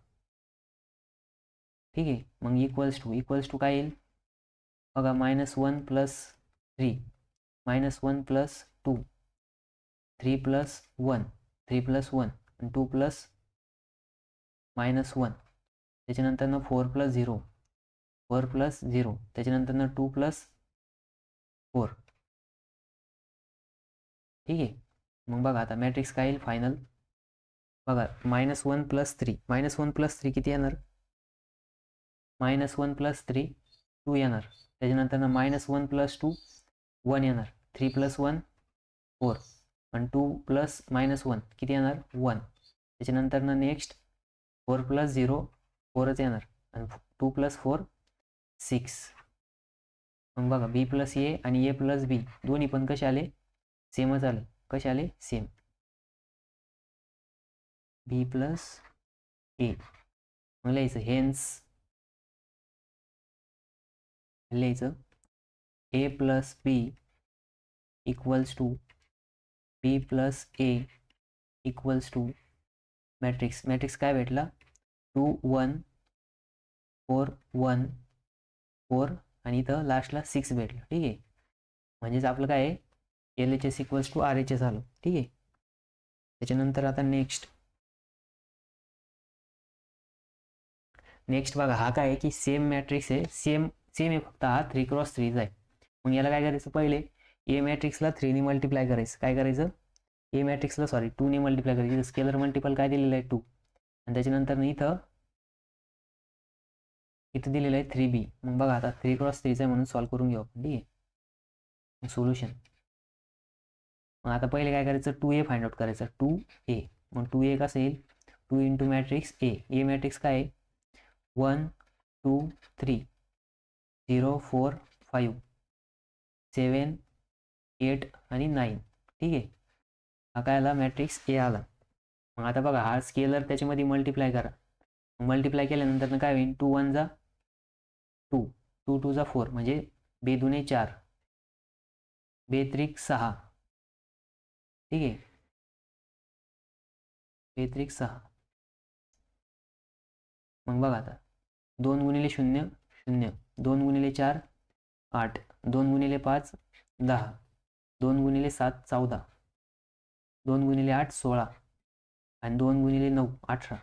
ठीक आहे, मग इक्वल्स टू काय येईल बघा, -1 प्लस 3 -1 प्लस 2 3 प्लस 1 आणि 2 प्लस -1 त्याच्यानंतर 4 प्लस 0 त्याच्यानंतर 2 प्लस 4. ठीक आहे, मग बघा आता मॅट्रिक्स काय येईल फायनल, बघा -1 प्लस 3 किती येणार, -1 प्लस 3 2 येणार. त्याच्यानंतर -1 प्लस 2 1 येणार. 3 प्लस 1 4 आणि 2 प्लस -1 किती येणार 1. त्याच्यानंतर नेक्स्ट 4 प्लस 0 4च येणार आणि 2 प्लस 4 6. मग बघा बी प्लस ए आणि ए प्लस बी दोन्ही पण कसे आले, सेमच आले. कसे आले, सेम. बी प्लस ए मग लिहायचं A plus B equals to B plus A equals to matrix काय भेटला, 2 1 4 1 4 आणि इथं लास्टला 6 भेटलं. ठीक आहे, म्हणजेच आपलं काय आहे, L H S equals to R H S आलं. ठीक आहे, त्याच्यानंतर आता नेक्स्ट बघा, हा काय आहे की सेम मॅट्रिक्स आहे, सेम आहे, फक्त हा 3x3 आहे. मग याला काय करायचं, पहिले ए मॅट्रिक्सला 3 ने मल्टिप्लाय करायचं. काय करायचं, ए मॅट्रिक्सला 2 ने मल्टिप्लाय करायचं. स्केलर मल्टिपल काय दिलेलं आहे 2 आणि त्याच्यानंतर इथं इथं दिलेलं आहे 3b. मग बघा आता 3x3 आहे म्हणून सॉल्व्ह करून घेऊ आपण. ठीक आहे, सोल्युशन. मग आता पहिले काय करायचं, 2a फाइंड आउट करायचं. 2a, मग 2a कसं येईल, 2 इंटू मॅट्रिक्स ए मॅट्रिक्स काय आहे, 1 2 3 0 4 5 7 8 आणि 9. ठीक आहे, हा काय आला, मॅट्रिक्स ए आला. मग आता बघा हा स्केलर त्याच्यामध्ये मल्टिप्लाय करा. मल्टिप्लाय केल्यानंतर काय होईल, 2 1 जा 2, 2 2 जा 4, म्हणजे 2 2 4, 2 3 6. ठीक आहे, 2 3 6. मग बघा आता 2 गुणिले 0 0, 2 गुणिले 4 8, 2 गुणिले 5 10, 2 गुणिले 7 14, 2 गुणिले 8 16 आणि 2 गुणिले 9 18.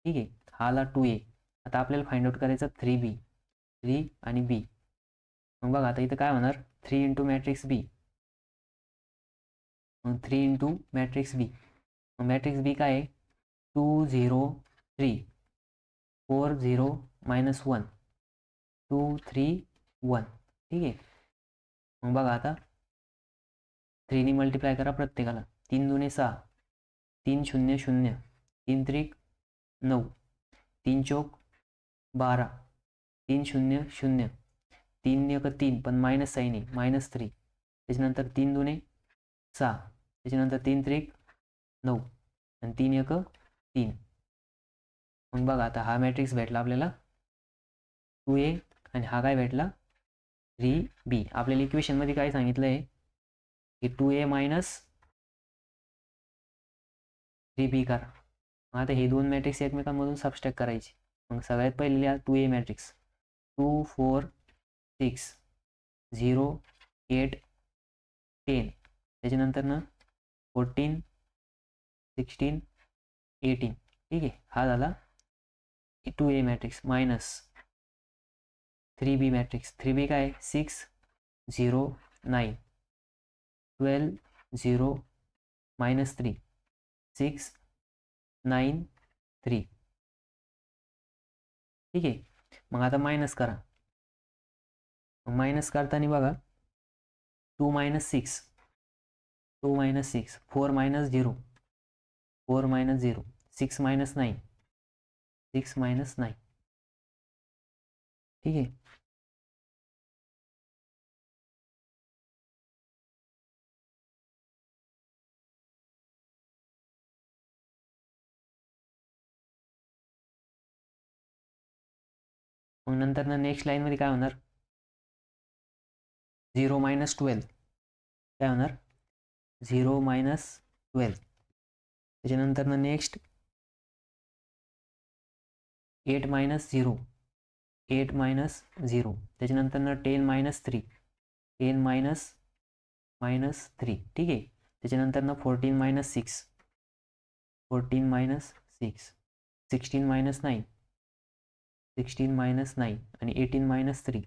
ठीक आहे, हा आला 2a. आता आपल्याला फाइंड आउट करायचं 3b, 3 आणि b. मग बघा आता इथं काय होणार, 3 इंटू मॅट्रिक्स बी. मग 3 इंटू मॅट्रिक्स बी. मग मॅट्रिक्स बी काय आहे, 2 0 3 4 0 -1 2 3 1. ठीक आहे, मग बघा आता 3 मल्टिप्लाय करा प्रत्येकाला. 3 दुणे 6, 3 0 0, 3 त्रिक 9, 3 चौक 12, 3 0 0, 3 1 3 पण मायनस साईन आहे, -3. त्याच्यानंतर 3 दुणे 6, त्याच्यानंतर 3 त्रिक 9 आणि 3 1 3. मग बघा आता हा मॅट्रिक्स भेटला आपल्याला 2a आणि हा काय भेटला 3b. आपल्याला इक्वेशनमध्ये काय सांगितलं आहे की 2a मायनस 3b करा. मग आता हे दोन मॅट्रिक्स एकमेकांमधून सबस्ट्रॅक्ट करायचे. मग सगळ्यात पहिले लिहा 2a मॅट्रिक्स, 2 4 6 0 8 10, त्याच्यानंतर ना 14 16 18. ठीक आहे, हा झाला 2a matrix. Minus 3b matrix, 3b काय 6 0 9 12 0 -3 6 9 3. ठीक आहे, मग आता मायनस करा. मायनस करताना बघा 2 -6 2 -6 4 -0 4 -0 6 -9 6 -9. ठीक आहे, मग नंतर ना नेक्स्ट लाईनमध्ये काय होणार, 0 -12 काय होणार, 0 -12. त्याच्यानंतर ना नेक्स्ट 8 -0 8 -0. त्याच्यानंतर ना 10 -3 10 -3. ठीक आहे, त्याच्यानंतर ना 14 -6 14 -6 16 -9 16 -9 आणि 18 -3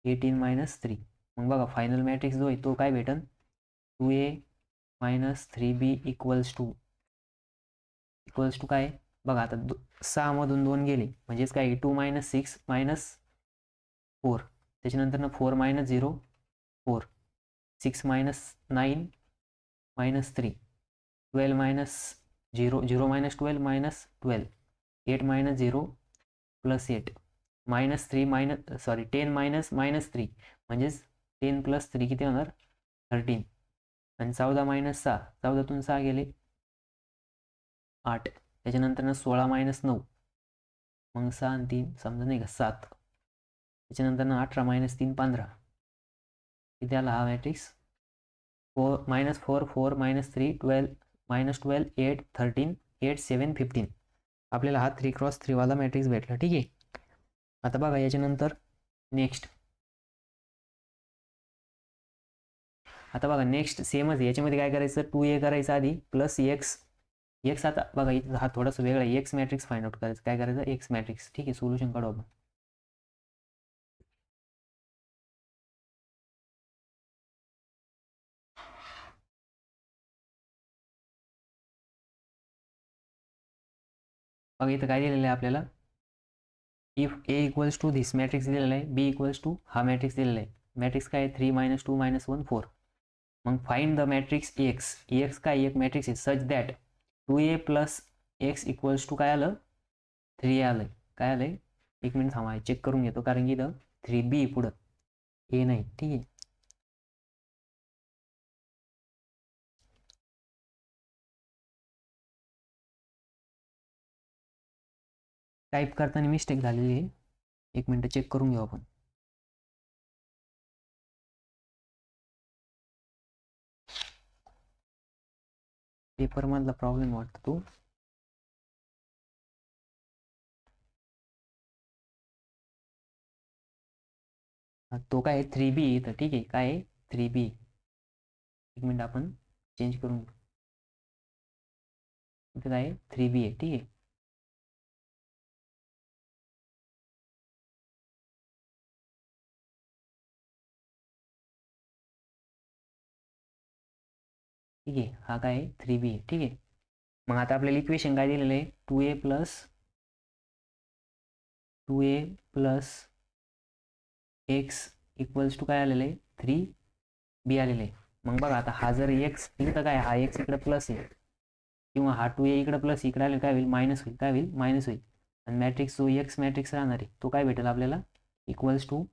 18 -3. मग बघा फायनल मॅट्रिक्स जो आहे तो काय भेटन, 2a - 3b इक्वल्स टू काय बघा आता 6 मधून 2 गेले म्हणजेच काय 2 -6 -4. त्याच्यानंतर ना 4 -0 4 6 -9 -3 12 -0 0 -12 -12 8 -0 +8 -3 सॉरी 10 -3 म्हणजेच 10 + 3 किती होणार 13. आणि 14 -6 14तून 6 गेले 8. त्याच्यानंतर ना 16 -9 मग 6 आणि 3 समजा नाही का 7. त्याच्यानंतर ना 18 -3 15. किती आला हा मॅट्रिक्स 4 -4 4 -3 12 -12 8 13 8 7 15. आपल्याला हा 3x3 वाला मॅट्रिक्स भेटला. ठीक आहे, आता बघा याच्यानंतर नेक्स्ट, आता बघा नेक्स्ट सेमच आहे. याच्यामध्ये काय करायचं 2a करायचं आधी प्लस एक्स. आता बघा इथं हा थोडासा वेगळा आहे, एक्स मॅट्रिक्स फाइंड आउट करायचं. काय करायचं एक्स मॅट्रिक्स. ठीक आहे, सोल्युशन काढू आपण. बघा इथं काय दिलेलं आहे आपल्याला, if A equals to this matrix दिलेला आहे, बी इक्वल्स टू हा मॅट्रिक्स दिलेला आहे. मॅट्रिक्स काय आहे 3 - 2 - 1 4. मग find the matrix X. X काय एक मॅट्रिक्स आहे such that 2a plus X equals to काय आलं 3a आलं. काय आलंय एक मिनिट थांबा चेक करून घेतो, कारण की इथं 3b पुढं ए नाही. ठीक आहे, टाईप करताना मिस्टेक झालेली आहे. एक मिनिट चेक करून घेऊ आपण. पेपर मधला प्रॉब्लेम वाटतो तो. तो काय 3b इथं. ठीक आहे, काय आहे 3b. एक मिनिट आपण चेंज करून घेऊ. इथं काय 3b आहे. ठीक आहे, ठीक आहे, हा काय 3b आहे. ठीक आहे, मग आता आपल्याला इक्वेशन काय दिलेलं आहे 2a plus X equals to काय आलेलं आहे 3b आलेलं आहे. मग बघा आता हा जर एक्स इकडं काय हा एक्स इकडं प्लस आहे, किंवा हा 2a इकडं प्लस इकडे आले काय होईल मायनस होईल. काय होईल मायनस होईल. आणि मॅट्रिक्स जो एक्स मॅट्रिक्स राहणार आहे तो काय भेटेल आपल्याला equals to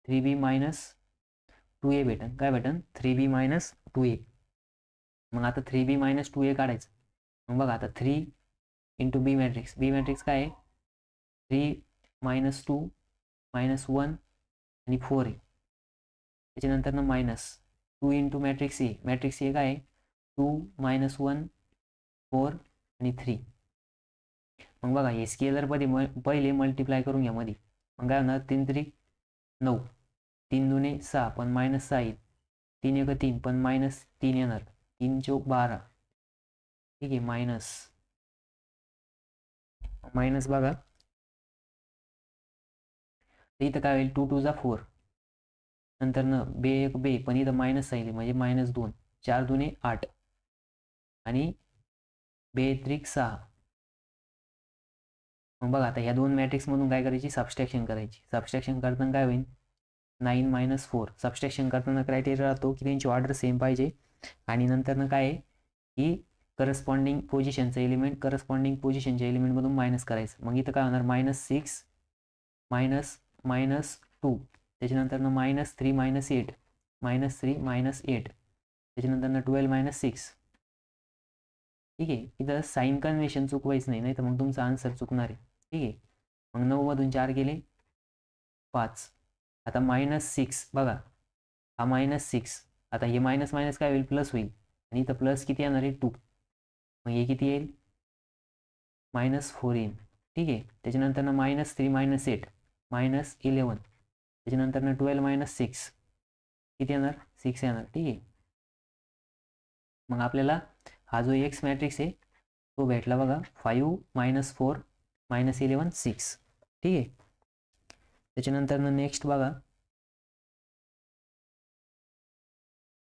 3b minus 2a भेटन. काय भेटन 3b मायनस 2a. मग आता 3b मायनस 2a काढायचं. मग बघा आता 3 इंटू बी मॅट्रिक्स. बी मॅट्रिक्स काय आहे 3 - 2 - 1 आणि 4 आहे. त्याच्यानंतर मायनस 2 इंटू मॅट्रिक्स ए. मॅट्रिक्स ए काय आहे 2 - 1 4 आणि 3. मग बघा हे स्केलर मध्ये पहिले मल्टिप्लाय करून घ्या मध्ये. मग काय होणार 3 3 9 3 2 6 पण मायनस 6 येईल. 3 1 3 पण मायनस 3 येणार. 3 चौक 12. ठीक आहे, मायनस बघा इथं काय होईल 2 2 जा 4. नंतर बे 1 बे पण इथं मायनस आहे म्हणजे -2. 4 2 8 आणि बे 3 6. मग बघा आता ह्या दोन मॅट्रिक्स मधून काय करायची सबस्ट्रॅक्शन करायची. सबस्ट्रॅक्शन करताना काय होईल 9 - 4. सबस्ट्रॅक्शन करताना क्रायटेरिया राहतो की त्यांची ऑर्डर सेम पाहिजे. आणि नंतर काय आहे की करस्पॉन्डिंग पोझिशनचं एलिमेंट करस्पॉन्डिंग पोझिशनच्या एलिमेंटमधून मायनस करायचं. मग इथं काय होणार -6 -2. त्याच्यानंतर -3 -8 -3 -8. त्याच्यानंतर 12 -6. ठीक आहे, इथं साईन कन्व्हेन्शन चुकवायचं नाही तर मग तुमचा आन्सर चुकणार आहे. ठीक आहे, मग 9 मधून 4 गेले 5. आता -6 बघा हा -6. आता हे मायनस मायनस काय होईल प्लस होईल. आणि इथं प्लस किती येणार आहे 2. मग हे किती येईल -4 येईल. ठीक आहे, त्याच्यानंतर -3 -8 -11. त्याच्यानंतर 12 -6 किती येणार 6 येणार. ठीक आहे, मग आपल्याला हा जो एक्स मॅट्रिक्स आहे तो भेटला बघा 5 - 4 -11 6. ठीक आहे, त्याच्यानंतर नेक्स्ट बघा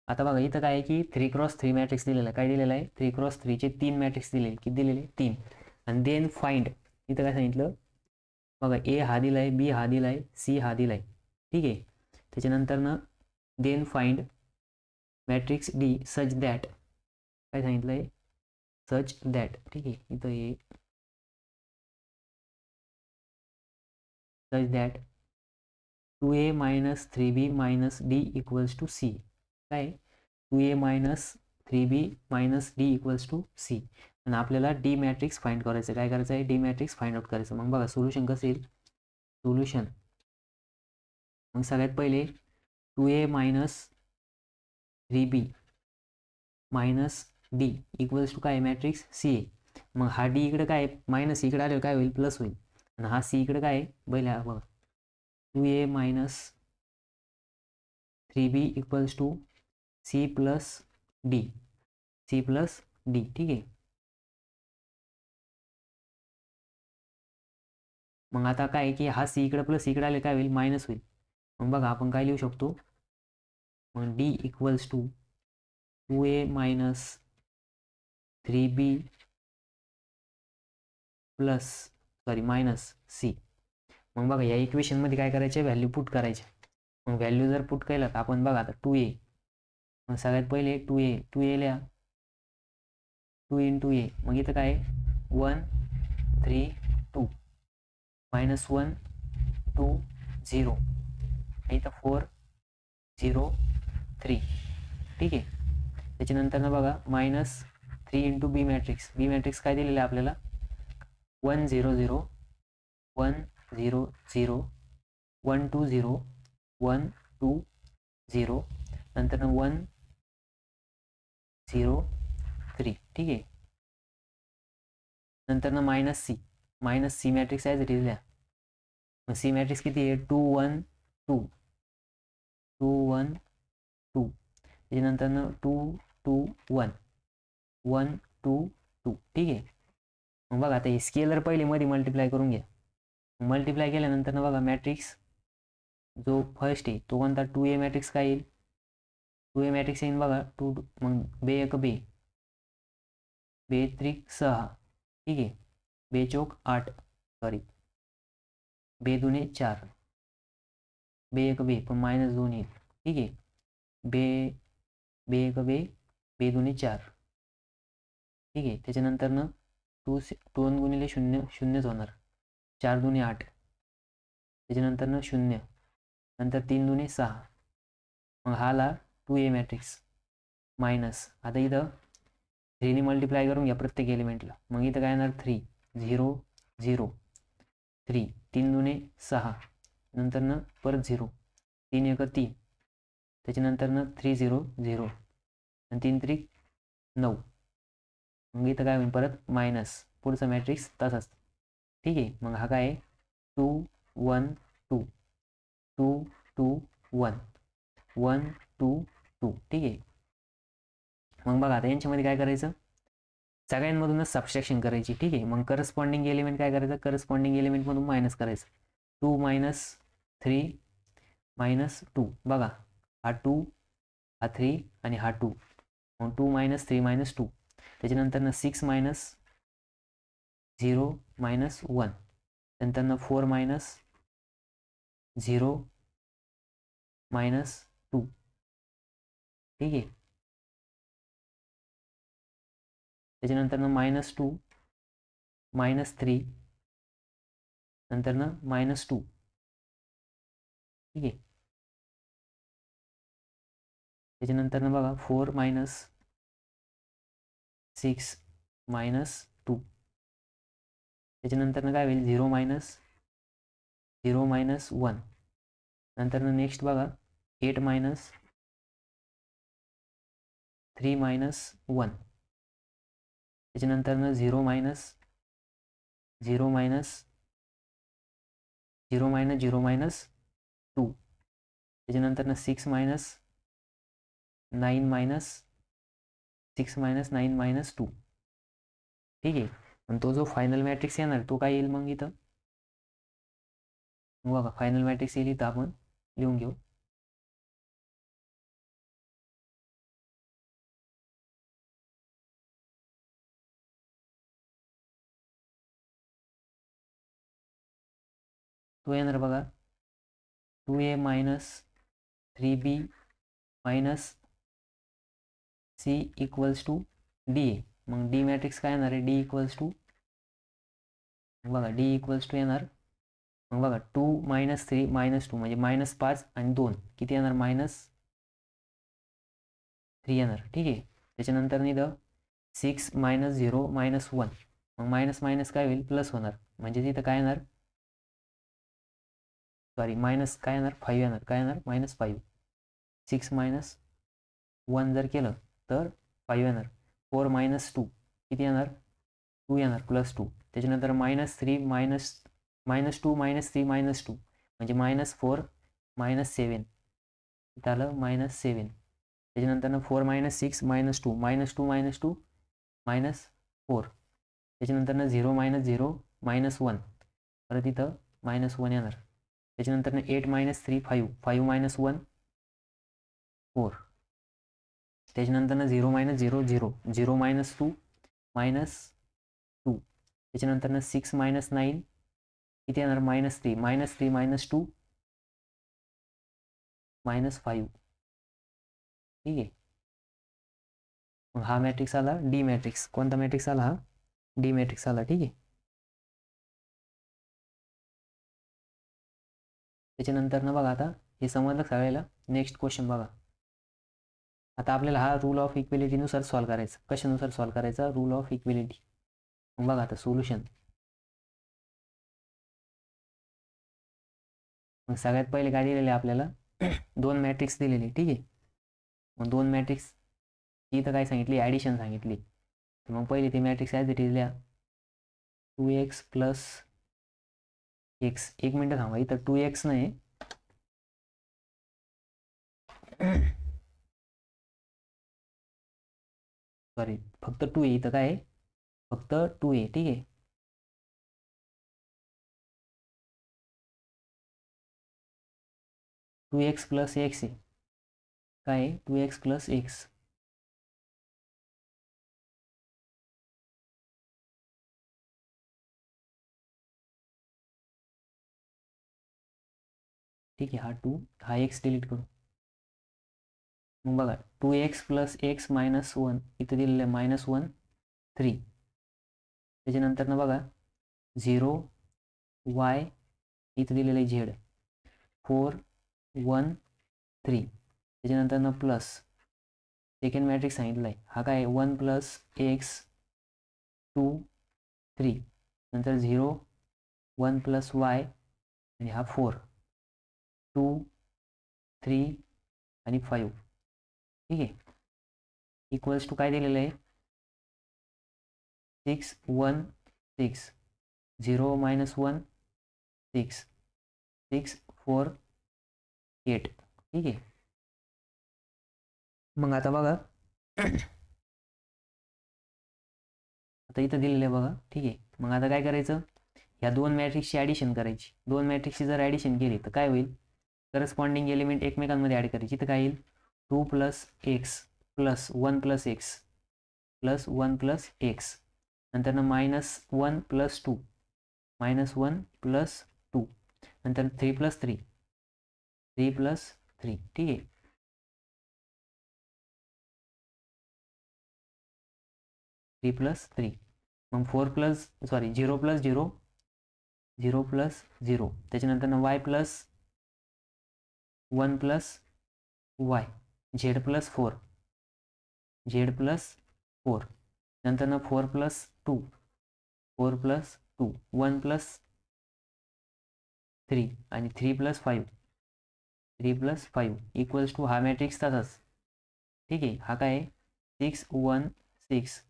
आता बघा इथं काय आहे की 3x3 मॅट्रिक्स दिलेला आहे. काय दिलेलं आहे 3x3 चे 3 मॅट्रिक्स दिलेले. किती दिलेले 3. आणि देन फाइंड इथं काय सांगितलं बघा ए हा दिलाय बी हा दिलाय सी हा दिलाय. ठीक आहे, त्याच्यानंतर then find matrix D such that. काय सांगितलंय सच दॅट. ठीक आहे, इथं हे such that 2a - 3b - d equals to C. काय 2a - 3b - d equals to C. आणि आपल्याला डी मॅट्रिक्स फाइंड करायचं. काय करायचं आहे डी मॅट्रिक्स फाइंड आउट करायचं. मग बघा सोल्युशन कसं येईल सोल्युशन. मग सगळ्यात पहिले 2a - 3b - d equals to काय मॅट्रिक्स सी आहे. मग हा डी इकडे काय मायनस इकडे आल्यावर काय होईल प्लस होईल. आणि हा सी इकडे काय पहिल्या बघा 2a - 3b equals to C plus D. ठीक आहे, मग आता काय की हा सी इकडे प्लस इकडे आले काय होईल मायनस होईल. मग बघा आपण काय लिहू शकतो मग D equals to 2a - 3b plus sorry minus C. मग बघा या इक्वेशनमध्ये काय करायचे, व्हॅल्यू पुट करायचे. मग व्हॅल्यू जर पुट केलं तर आपण बघा आता 2a, मग सगळ्यात पहिले 2a लिहा, 2 इंटू ए. मग इथं काय 1 3 2 -1 2 0, इथं 4 0 3. ठीक आहे. त्याच्यानंतर ना बघा -3 इंटू बी मॅट्रिक्स. बी मॅट्रिक्स काय दिलेलं आहे आपल्याला 1 0 0 1 0 0 1 2 0 1 2 0, नंतर 1 0 3. ठीक आहे. नंतर मायनस सी मॅट्रिक्स आहे जरी दिल्या. मग सी मॅट्रिक्स किती आहे 2 1 2 2 1 2. त्याच्यानंतर 2 2 1 1 2 2. ठीक आहे. मग बघा आता हे स्केलर पहिले मध्ये मल्टिप्लाय करून घ्या. मल्टिप्लाय केल्यानंतर ना बघा मॅट्रिक्स जो फर्स्ट आहे तो कोणता 2a मॅट्रिक्स काय येईल, 2a मॅट्रिक्स येईल बघा 2, मग बे 1 बे, बे 3 6. ठीक आहे. बे 4 8, सॉरी बे 2 4, बे 1 बे पण -2 येईल. ठीक आहे. बे 1 बे, बे 2 4. ठीक आहे. त्याच्यानंतर 2 गुणिले 0 0च होणार, 4 2 8. त्याच्यानंतर 0, नंतर 3 2 6. मग हा आला 2a मॅट्रिक्स मायनस. आता इथं 3ने मल्टिप्लाय करून घ्या प्रत्येक एलिमेंटला. मग इथं काय येणार 3 0 0 3, 3 2 6, नंतर परत 0, 3 1 3. त्याच्यानंतर 3 0 0 आणि 3 3 9. मग इथं काय होईल परत मायनस, पुढचा मॅट्रिक्स तसाच. ठीक आहे. मग हा काय आहे 2 1 2 2 2 1 1 2 2. ठीक आहे. मग बघा आता यांच्यामध्ये काय करायचं, सगळ्यांमधूनच सबस्ट्रॅक्शन करायची. ठीक आहे. मग करस्पॉन्डिंग एलिमेंट काय करायचं, करस्पॉन्डिंग एलिमेंटमधून मायनस करायचं. 2 -3 -2. बघा हा 2, हा 3 आणि हा 2. मग 2 -3 -2. त्याच्यानंतर 6 -0 -1. नंतर 4 -0 -2. ठीक आहे. त्याच्यानंतर -2 -3, नंतर -2. ठीक आहे. त्याच्यानंतर बघा 4 -6 -2. त्याच्यानंतर काय होईल 0 0 -1. नंतर नेक्स्ट बघा 8 -3 -1. त्याच्यानंतर 0 0 0 0 -2. त्याच्यानंतर 6 -9 6 -9 -2. ठीक आहे. आणि तो जो फायनल मॅट्रिक्स येणार तो काय येईल मग इथं बघा, फायनल मॅट्रिक्स येईल इथं आपण लिहून घेऊ. तो येणार बघा 2a -3b -c equals to D. मग डी मॅट्रिक्स काय येणार आहे, डी इक्वल्स टू बघा डी इक्वल्स टू येणार. मग बघा 2 -3 -2 म्हणजे -5 आणि 2 किती येणार -3 येणार. ठीक आहे. त्याच्यानंतर इथं 6 -0 -1. मग मायनस मायनस काय होईल प्लस होणार, म्हणजे तिथं काय येणार सॉरी मायनस काय येणार 5 येणार. काय येणार -5. 6 -1 जर केलं तर 5 येणार. 4 -2 किती येणार 2 येणार +2. त्याच्यानंतर -3 -2 -3 -2 म्हणजे -4 -7 इथं आलं -7. त्याच्यानंतर 4 -6 -2 -2 -4. त्याच्यानंतर 0 -0 -1 परत इथं -1 येणार. त्याच्यानंतर 8 -3 5 5 -1 4. त्याच्यानंतर 0 -0 0 0 -2 -2, त्याच्यानंतर 6 - 9 किती येणार -3, -3 -2 -5. ठीक आहे. मग हा मॅट्रिक्स आला डी मॅट्रिक्स. कोणता मॅट्रिक्स आला? हा डी मॅट्रिक्स आला. ठीक आहे. त्याच्यानंतर बघा, आता हे समजलं सगळ्याला. नेक्स्ट क्वेश्चन बघा. आता आपल्याला हा रूल ऑफ इक्वेलिटीनुसार सॉल्व्ह करायचा. कशानुसार सॉल्व्ह करायचा? Rule of equality. मग बघा आता सोल्युशन. मग सगळ्यात पहिले काय दिलेले आपल्याला? 2 मॅट्रिक्स दिलेले. ठीक आहे. मग 2 मॅट्रिक्स इथं काय सांगितली? ॲडिशन सांगितली. तर मग पहिले ती मॅट्रिक्स ॲज इट इज लिहा. 2x + x. 1 मिनिट थांबा, इथं 2x नाही, सॉरी, फक्त 2 आहे. इथं काय आहे? फक्त 2 आहे. ठीक आहे. 2x + x आहे. काय आहे? 2x + x. ठीक आहे. हा 2, हा x डिलीट करू. मग बघा 2x + x - 1 इथं दिलेलं आहे -1 3. त्याच्यानंतर बघा 0 y इथं दिलेलं आहे z 4 1 3. त्याच्यानंतर प्लस सेकंड मॅट्रिक्स सांगितलं आहे. हा काय 1 + x 2 3. नंतर 0 1 + y आणि हा 4 2 3 आणि 5. ठीक आहे. इक्वल्स टू काय दिलेलं आहे? 6 1 6 0 - 1 6 6 4 8. ठीक आहे. मग आता बघा, आता इथं दिलेलं आहे बघा. ठीक आहे. मग आता काय करायचं? ह्या 2 मॅट्रिक्सची ॲडिशन करायची. 2 मॅट्रिक्सची जर ॲडिशन केली तर काय होईल? करस्पॉन्डिंग एलिमेंट एकमेकांमध्ये ॲड करायची. तर काय येईल? 2 + x + 1 + x + 1 + x. नंतर -1 + 2 -1 + 2. नंतर 3 + 3 3 + 3. ठीक आहे. 3 + 3. मग 0 + 0 0 + 0. त्याच्यानंतर y + 1 + y z + 4 z + 4. नंतर 4 + 2 4 + 2 1 + 3 आणि 3 + 5 3 + 5 इक्वल्स टू हा मॅट्रिक्स तसाच. ठीक आहे. हा काय आहे? 6 1 6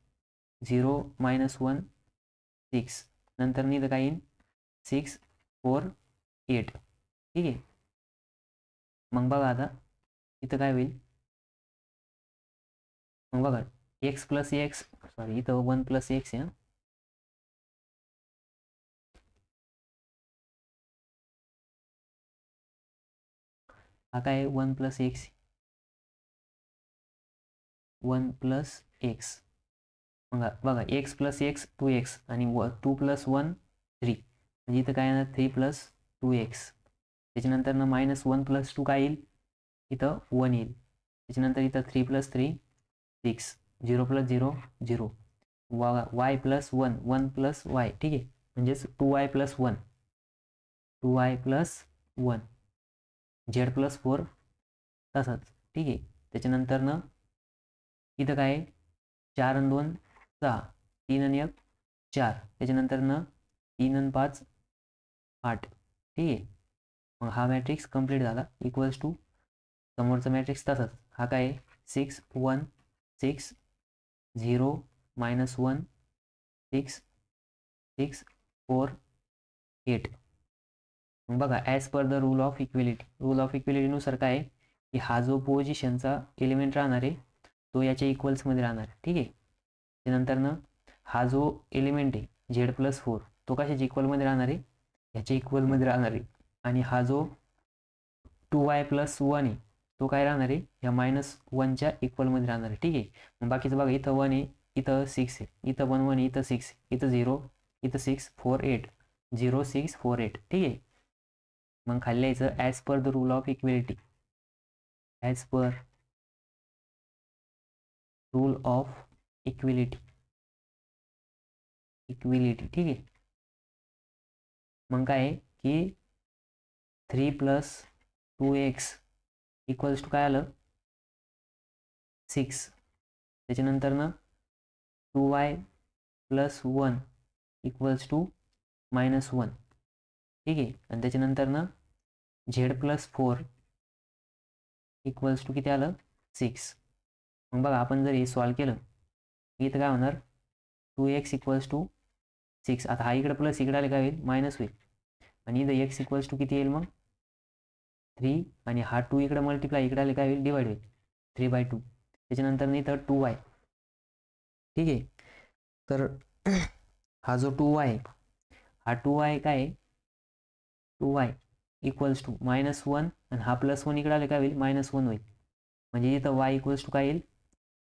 0 - 1 6. नंतर इथं काय येईल? 6 4 8. ठीक आहे. मग बघा आता इथं काय होईल? मग बघा x + x, सॉरी इथं 1 + x आहे. हा काय 1 + x 1 + x. बघा x + x 2x आणि 2 + 1 3. म्हणजे इथं काय येणार? 3 + 2x. त्याच्यानंतर -1 + 2 काय येईल? इथं 1 येईल. त्याच्यानंतर इथं 3 + 3 6 0 + 0 0. y + 1 1 + y. ठीक आहे. म्हणजेच 2y + 1 2y + 1 z + 4 तसाच. ठीक आहे. त्याच्यानंतर इथं काय आहे? 4 आणि 2 6 3 आणि 1 4. त्याच्यानंतर 3 आणि 5 8. ठीक आहे. मग हा मॅट्रिक्स कंप्लीट झाला. इक्वल्स टू समोरचा मॅट्रिक्स तसाच. हा काय आहे? 6 1 6 0 - 1 6 6 4 8. मग बघा as per the rule of equality. Rule of इक्वेलिटीनुसार काय आहे की हा जो पोझिशनचा एलिमेंट राहणार आहे तो याच्या इक्वल्समध्ये राहणार. ठीक आहे. त्यानंतर हा जो एलिमेंट आहे z + 4 तो कशाच्या इक्वलमध्ये राहणार आहे? ह्याच्या इक्वलमध्ये राहणार आहे. आणि हा जो 2y + 1 आहे तो काय राहणार आहे? या -1च्या इक्वलमध्ये राहणार आहे. ठीक आहे. मग बाकीचं बघा इथं 1 आहे इथं 6 आहे, इथं पण 1, इथं 6, इथं 0, इथं 6 4 8 0 6 4 8. ठीक आहे. मग खाली लिहायचं as per the rule of equality, as per rule of equality, equality. ठीक आहे. मग काय आहे की 3 + 2x इक्वल्स टू काय आलं 6. त्याच्यानंतरनं 2y + 1 इक्वल्स टू -1. ठीक आहे. आणि त्याच्यानंतरनं z + 4 इक्वल्स टू किती आलं 6. मग बघा आपण जर हे सॉल्व केलं इथं काय होणार 2x इक्वल्स टू 6. आता हा इकडे प्लस इकडे आले काय होईल मायनस होईल. आणि इथं x इक्वल्स टू किती येईल मग 3. आणि हा 2 इकडे मल्टिप्लाय इकडे आले काय होईल डिवाइड होईल 3/2. त्याच्यानंतर इथं 2y. ठीक आहे. तर हा जो 2y हा 2y काय आहे 2y इक्वल्स टू -1 आणि हा +1 इकडे आले काय होईल -1 होईल. म्हणजे इथं y इक्वल्स टू काय येईल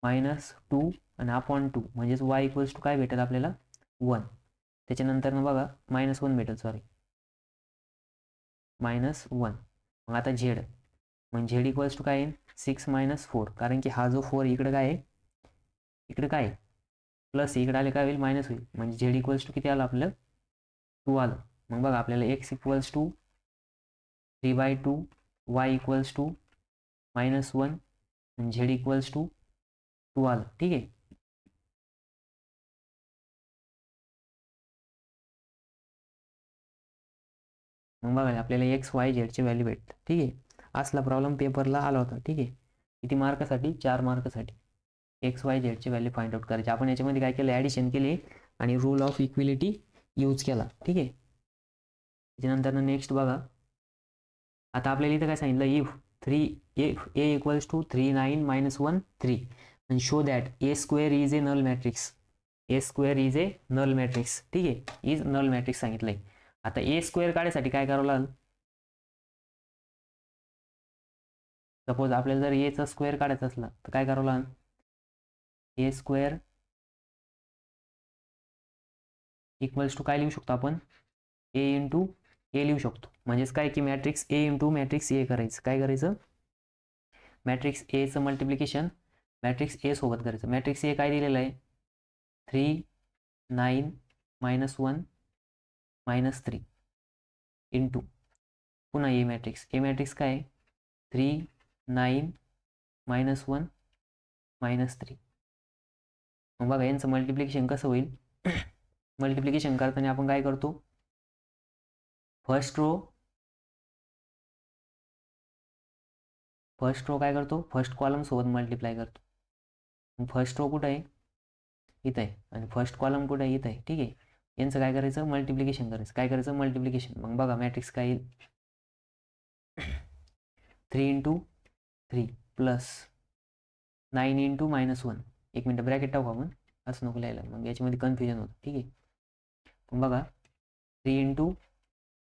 -2 आणि अपॉन 2 म्हणजेच y इक्वल्स टू काय भेटेल आपल्याला 1. त्याच्यानंतर बघा -1 भेटेल सॉरी -1. मग आता z मग z इक्वल्स टू काय येईल 6 - 4 कारण की हा जो 4 इकडे काय आहे इकडे काय आहे प्लस इकडे आले काय होईल मायनस होईल. म्हणजे z इक्वल्स टू किती आलं आपलं 2 आलं. मग बघा आपल्याला x equals to 3/2 y equals to -1 आणि z इक्वल्स टू 2 आलं. ठीक आहे. मग बघा आपल्याला XY Z ची व्हॅल्यू भेटतं. ठीक आहे. असला प्रॉब्लेम पेपरला आला होता. ठीक आहे. किती मार्कासाठी 4 मार्कासाठी XY Z ची व्हॅल्यू फाइंड आउट करायची. आपण याच्यामध्ये काय केलं ॲडिशन केली आणि रूल ऑफ इक्विलिटी यूज केला. ठीक आहे. त्याच्यानंतर नेक्स्ट बघा आता आपल्याला इथं काय सांगितलं if a equals to 3 9 -1 3 and show that A² is a null matrix. A² is a null matrix. ठीक आहे. इज नल मॅट्रिक्स सांगितलंय. आता A² काढायसाठी काय करावं लागेल सपोज आपल्याला जर A चा स्क्वेअर काढायचा असला तर काय करावं लागेल A² इक्वल्स टू काय लिहू शकतो आपण A × A लिहू शकतो. म्हणजेच काय की मॅट्रिक्स A × मॅट्रिक्स A करायचं. काय करायचं मॅट्रिक्स Aचं मल्टिप्लिकेशन मॅट्रिक्स A सोबत करायचं. मॅट्रिक्स A काय दिलेलं आहे 3 9 -1 -3 इंटू पुन्हा A मॅट्रिक्स काय आहे 3 9 -1 -3. मग बघा यांचं मल्टिप्लिकेशन कसं होईल मल्टिप्लिकेशन करताना आपण काय करतो फर्स्ट रो काय करतो फर्स्ट कॉलम सोबत मल्टिप्लाय करतो. मग फर्स्ट रो कुठं आहे इथं आहे आणि फर्स्ट कॉलम कुठं आहे इथं आहे. ठीक आहे. यांचं काय करायचं मल्टिप्लिकेशन करायचं. काय करायचं मल्टिप्लिकेशन. मग बघा मॅट्रिक्स काय येईल 3 × 3 + 9 × -1. एक मिनटं ब्रॅकेट टाकू आपण असं नको लिहायला मग याच्यामध्ये कन्फ्युजन होतं. ठीक आहे. मग बघा 3 ×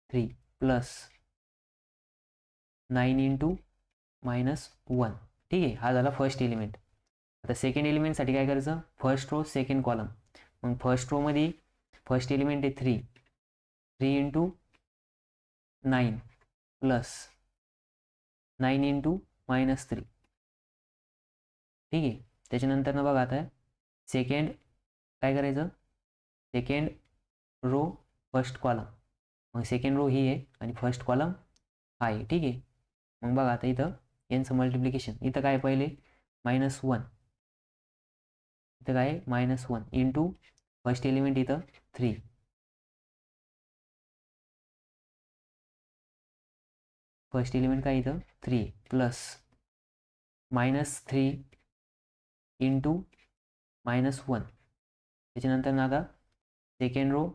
3 + 9 × -1. ठीक आहे. हा झाला फर्स्ट एलिमेंट. आता सेकंड एलिमेंटसाठी काय करायचं फर्स्ट रो सेकंड कॉलम. मग फर्स्ट रोमध्ये फर्स्ट एलिमेंट आहे 3 × 9 + 9 × -3. ठीक आहे. त्याच्यानंतर बघा आता सेकंड काय करायचं सेकंड रो फर्स्ट कॉलम. मग सेकंड रो ही आहे आणि फर्स्ट कॉलम हा आहे. ठीक आहे. मग बघा आता इथं यांचं मल्टिप्लिकेशन इथं काय पहिले -1 इथं काय -1 इंटू फर्स्ट एलिमेंट इथं 3 फर्स्ट एलिमेंट काय इथं 3 प्लस -3 इंटू -1. त्याच्यानंतर ना आता सेकंड रो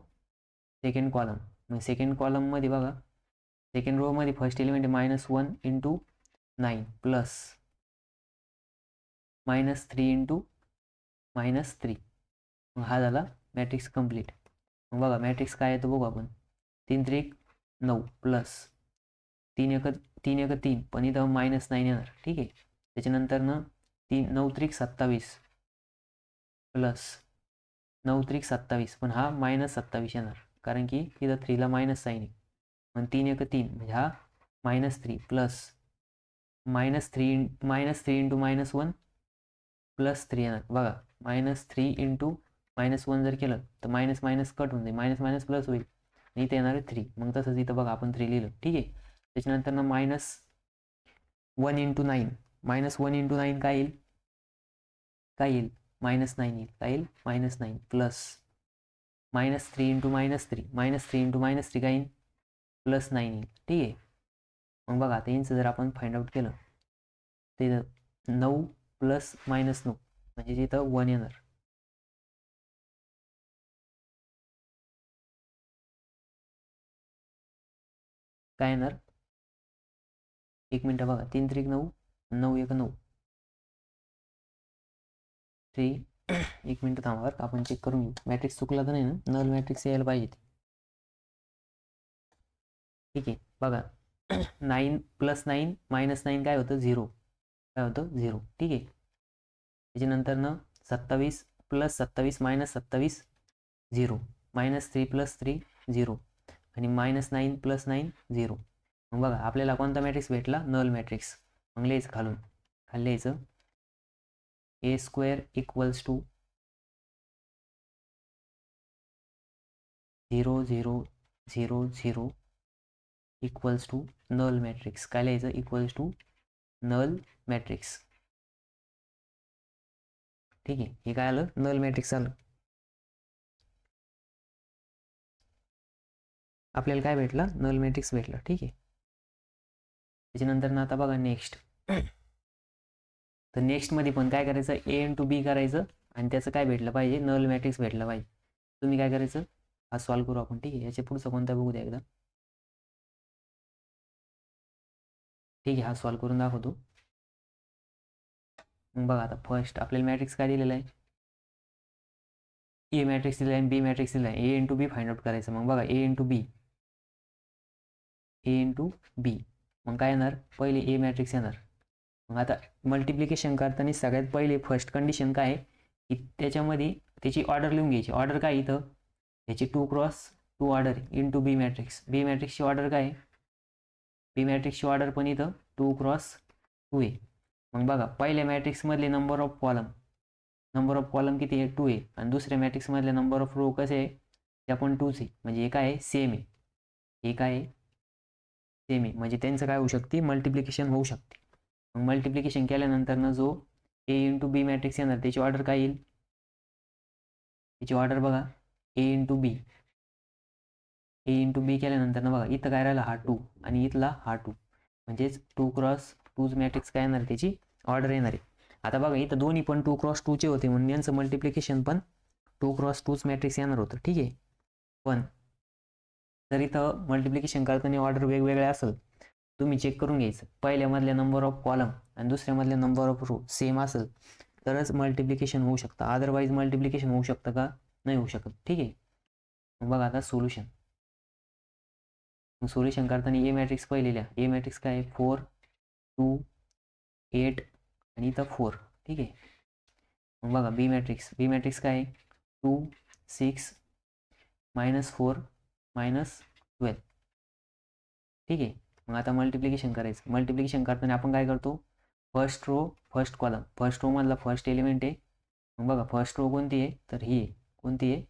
सेकंड कॉलम. मग सेकंड कॉलममध्ये बघा सेकंड रोमध्ये first element -1 into 9 plus -3 into -3. मग हा झाला मॅट्रिक्स कंप्लीट. मग बघा मॅट्रिक्स काय येतो बघू आपण 3 × 3 = 9 प्लस 3 × 3 पण इथं -9 येणार. ठीक आहे. त्याच्यानंतर 9 × 3 = 27 प्लस 9 त्रिक 27, पण हा -27 येणार कारण की तिथं 3ला मायनस साईन आहे. मग 3 एक 3 म्हणजे हा -3 प्लस -3 इंटू -1 +3 येणार. बघा -3 इंटू -1 जर केलं तर मायनस मायनस कट होऊन जाईल, मायनस मायनस प्लस होईल आणि इथे येणार आहे 3. मग तसंच इथं बघा आपण 3 लिहिलं. ठीक आहे. त्याच्यानंतर ना -1 इंटू 9, -1 इंटू 9 काय येईल? काय येईल? -9 येईल. काय येईल? -9 प्लस -3 इंटू -3, -3 इंटू -3 काय येईल? +9 येईल. ठीक आहे. मग बघा आता यांचं जर आपण फाइंड आउट केलं ते 9 प्लस -9 म्हणजे तिथं 1 येणार. काय येणार? 1 मिनटं बघा, 3 त्रिक 9, 9 एक 9, 3 1 मिनटं थांबा, आपण चेक करून घेऊ. मॅट्रिक्स चुकला तर नाही ना? नल मॅट्रिक्स यायला पाहिजे. ठीक आहे. बघा 9 प्लस 9 मायनस 9 काय होतं? 0. काय होतं? 0. ठीक आहे. त्याच्यानंतर ना 27 प्लस 27 मायनस 27 0, -3 प्लस 3 0 आणि -9 प्लस 9 0. मग बघा आपल्याला कोणता मॅट्रिक्स भेटला? Null matrix. मग लिहायचं खालून, खाली लिहायचं A² equals to 0 0 0 0 equals to null matrix. काय लिहायचं? Equals to null matrix. ठीक आहे. हे काय आलं? नल मॅट्रिक्स आलं. आपल्याला काय भेटलं? नल मॅट्रिक्स भेटलं. ठीक आहे. त्याच्यानंतर ना आता बघा नेक्स्ट. तर नेक्स्टमध्ये पण काय करायचं? A इंटू B करायचं आणि त्याचं काय भेटलं पाहिजे? नल मॅट्रिक्स भेटलं पाहिजे. तुम्ही काय करायचं? हा सॉल्व्ह करू आपण. ठीक आहे. याच्या पुढचं कोणता बघू द्या एकदा. ठीक आहे. हा सॉल्व्ह करून दाखवतो. मग बघा आता फर्स्ट आपल्याला मॅट्रिक्स काय दिलेला आहे? ए मॅट्रिक्स दिला आहे आणि बी मॅट्रिक्स दिला आहे. A into B find out करायचं. मग बघा A इंटू बी, मग काय येणार? पहिले ए मॅट्रिक्स येणार. मग आता मल्टिप्लिकेशन करताना सगळ्यात पहिले फर्स्ट कंडिशन काय आहे की त्याच्यामध्ये त्याची ऑर्डर लिहून घ्यायची. ऑर्डर काय इथं? याची 2x2 ऑर्डर इंटू बी मॅट्रिक्स. बी मॅट्रिक्सची ऑर्डर काय आहे? बी मॅट्रिक्सची ऑर्डर पण इथं 2x2 आहे. मग बघा पहिल्या मॅट्रिक्समधले नंबर ऑफ कॉलम किती आहे? 2 आहे. आणि दुसऱ्या मॅट्रिक्समधले नंबर ऑफ रो कसे आहे? ते पण 2च आहे. म्हणजे हे काय आहे? सेम आहे. हे काय आहे? सेम आहे. म्हणजे त्यांचं काय होऊ शकते? मल्टिप्लिकेशन होऊ शकते. मग मल्टिप्लिकेशन केल्यानंतर ना जो A इंटू बी मॅट्रिक्स येणार त्याची ऑर्डर काय येईल? त्याची ऑर्डर बघा A इंटू बी केल्यानंतर ना बघा इथं काय राहिला? हा 2 आणि इथला हा 2, म्हणजेच 2x2 मॅट्रिक्स काय येणार? त्याची ऑर्डर येणार आहे. आता बघा इथं दोन्ही पण 2x2 होते म्हणून यांचं मल्टिप्लिकेशन पण 2x2 मॅट्रिक्स येणार होतं. ठीक आहे. पण जर इथं मल्टिप्लिकेशन करताना ऑर्डर वेगवेगळे असेल तुम्ही चेक करून घ्यायचं. पहिल्यामधल्या नंबर ऑफ कॉलम आणि दुसऱ्यामधल्या नंबर ऑफ रो सेम असेल तरच मल्टिप्लिकेशन होऊ शकतं. अदरवाईज मल्टिप्लिकेशन होऊ शकतं का? नाही होऊ शकत. ठीक आहे. मग बघा आता सोल्युशन. सोल्युशन करताना ए मॅट्रिक्स पहिले लिहा. ए मॅट्रिक्स काय आहे? 4 2 8 आणि इथं 4. ठीक आहे. मग बघा बी मॅट्रिक्स काय आहे? 2 6 -4 -12. ठीक आहे. मग आता मल्टिप्लिकेशन करायचं. मल्टिप्लिकेशन करताना आपण काय करतो? First row first column. First row मधला फर्स्ट एलिमेंट आहे. मग बघा फर्स्ट रो कोणती आहे? तर ही आहे. कोणती आहे?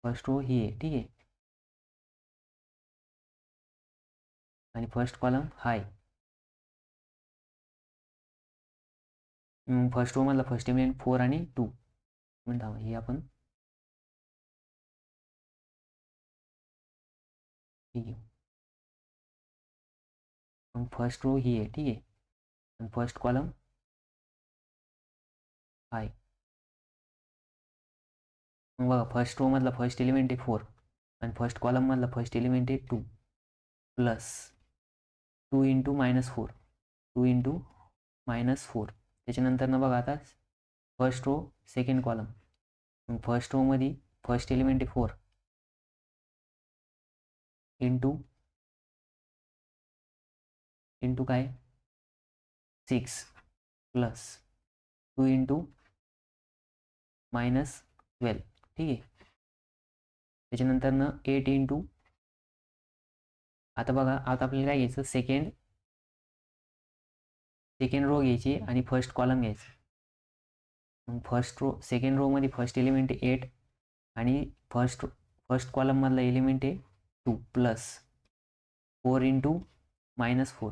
फर्स्ट रो ही आहे. ठीक आहे. आणि फर्स्ट कॉलम हा आहे. फर्स्ट रो मधला फर्स्ट एलिमेंट 4 आणि 2. म्हणता हे आपण ठीक आहे. मग फर्स्ट रो ही आहे. ठीक आहे. आणि फर्स्ट कॉलम आहे. मग बघा फर्स्ट रो मधला फर्स्ट एलिमेंट आहे 4 आणि फर्स्ट कॉलम मधला फर्स्ट एलिमेंट आहे 2 प्लस 2 इंटू -4 2 इंटू -4. त्याच्यानंतर ना बघा आता फर्स्ट रो सेकंड कॉलम. मग फर्स्ट रो मध्ये फर्स्ट एलिमेंट आहे 4 इंटू काय? 6 प्लस 2 इंटू -12, ठीक आहे. त्याच्यानंतरनं 8 इंटू, आता बघा आता आपल्याला काय घ्यायचं, सेकंड रो घ्यायची आणि फर्स्ट कॉलम घ्यायचं. मग सेकंड रो मध्ये फर्स्ट एलिमेंट आहे 8 आणि फर्स्ट कॉलममधला एलिमेंट आहे 2 प्लस 4 इंटू -4,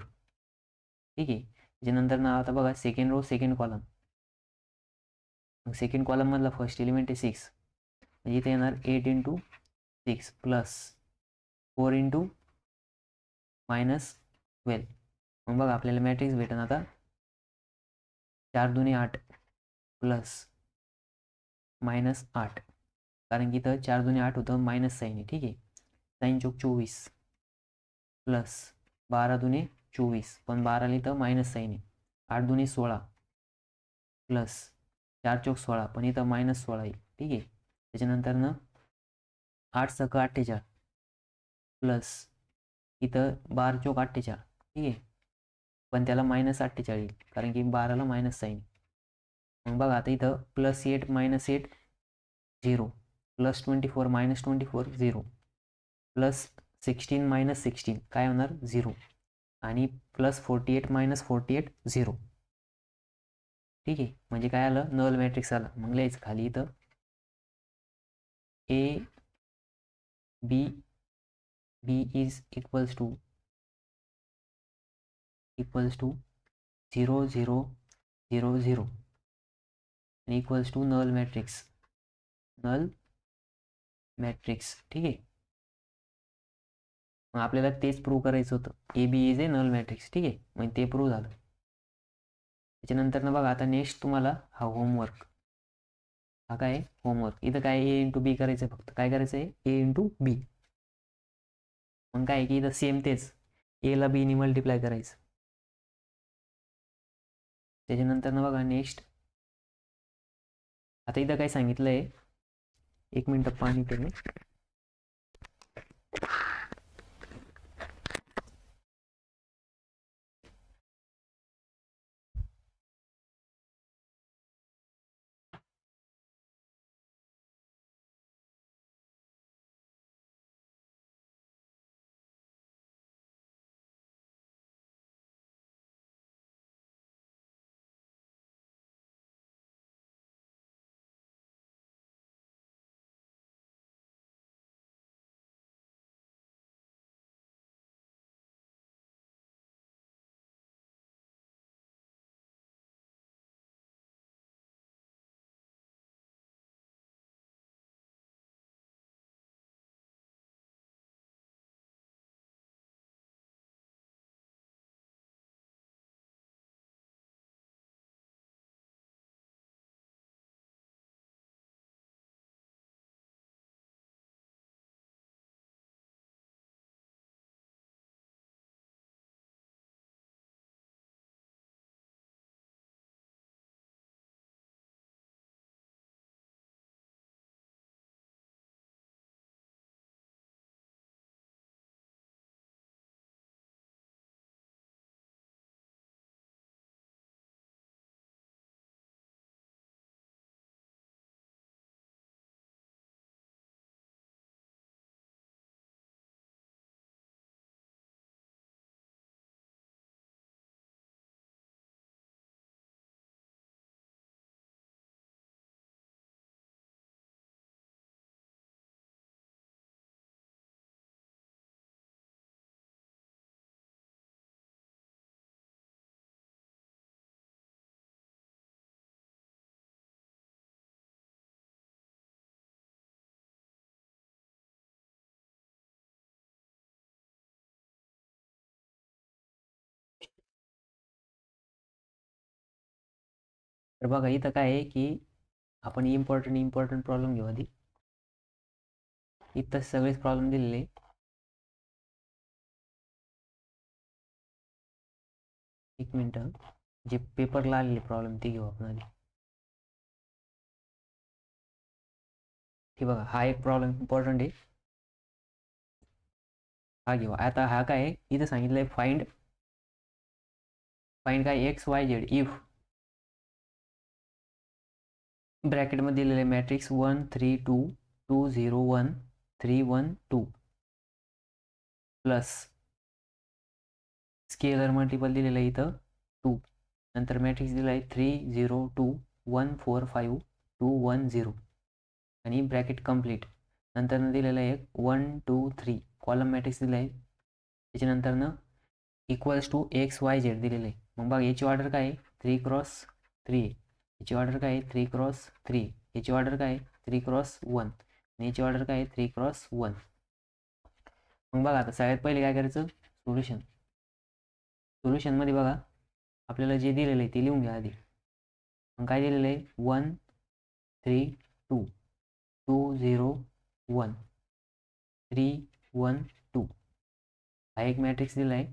ठीक आहे. त्याच्यानंतर ना आता बघा सेकंड रो सेकंड कॉलम, मग सेकंड कॉलममधला फर्स्ट एलिमेंट आहे 6, म्हणजे इथे येणार 8 इंटू 6 प्लस 4 इंटू -12. मग बघा आपल्याला मॅट्रिक्स भेटेल आता 4 दुने 8 प्लस -8, कारण की इथं 4 दुने 8 होतं, मायनस साईन आहे, ठीक आहे. साईन चौक 24 प्लस 12 दुने 24, पण 12ला इथं मायनस साईन आहे. 8 दुने 16 प्लस 4 चौक 16, पण इथं -16 आहे, ठीक आहे. त्याच्यानंतर 8 सक 48 प्लस इथं 12 चौक 48, ठीक आहे, पण त्याला -48 येईल कारण की 12ला मायनस साईन. मग बघा आता इथं +8 -8 0 प्लस 24 -24 0 प्लस 16 -16 काय होणार 0 आणि प्लस 48 -48 0, ठीक आहे. म्हणजे काय आलं, नल मॅट्रिक्स आला. मग लिहायचं खाली इथं B is equals to 0 0 0 0 आणि इक्वल्स टू नल मॅट्रिक्स, ठीक आहे. मग आपल्याला तेच प्रूव्ह करायचं होतं, AB is a null matrix, ठीक आहे. मग ते प्रूव्ह झालं. त्याच्यानंतर ना बघा आता नेक्स्ट तुम्हाला हा होमवर्क, हा काय होमवर्क, इथं काय A इंटू B करायचं आहे, फक्त काय करायचं आहे A इंटू B. मग काय की इथं सेम तेच A ला B ने मल्टिप्लाय करायचं. त्याच्यानंतर ना बघा नेक्स्ट, आता इथं काय सांगितलं आहे, 1 मिनिट पाणी पिणे. तर बघा इथं काय आहे की आपण इम्पॉर्टंट प्रॉब्लेम घेऊ आधी. इथं सगळेच प्रॉब्लेम दिलेले. एक मिनिट, जे पेपरला आलेले प्रॉब्लेम ते घेऊ आपण आधी. हे बघा हा एक प्रॉब्लेम इम्पॉर्टंट आहे, हा घेऊ. आता हा काय आहे, इथं सांगितलंय फाइंड काय XYZ इफ ब्रॅकेटमध्ये दिलेलं आहे मॅट्रिक्स 1 3 2 2 0 1 3 1 2 प्लस स्केलर मल्टिपल दिलेलं आहे इथं 2, नंतर मॅट्रिक्स दिला आहे 3 0 2 1 4 5 2 1 0 आणि ब्रॅकेट कंप्लीट. नंतर दिलेलं आहे 1 2 3 कॉलम मॅट्रिक्स दिलं आहे, त्याच्यानंतरनं equals to X Y Z दिलेलं आहे. मग बघा याची ऑर्डर काय आहे 3 क्रॉस 3, याची ऑर्डर काय आहे 3 क्रॉस 3, याची ऑर्डर काय आहे 3 क्रॉस 1 आणि याची ऑर्डर काय आहे 3 क्रॉस 1. मग बघा आता सगळ्यात पहिले काय करायचं सोल्युशन. सोल्युशनमध्ये बघा आपल्याला जे दिलेलं आहे ते लिहून घ्या आधी. मग काय दिलेलं आहे 1 3 2 2 0 1 3 1 2 हा एक मॅट्रिक्स दिला आहे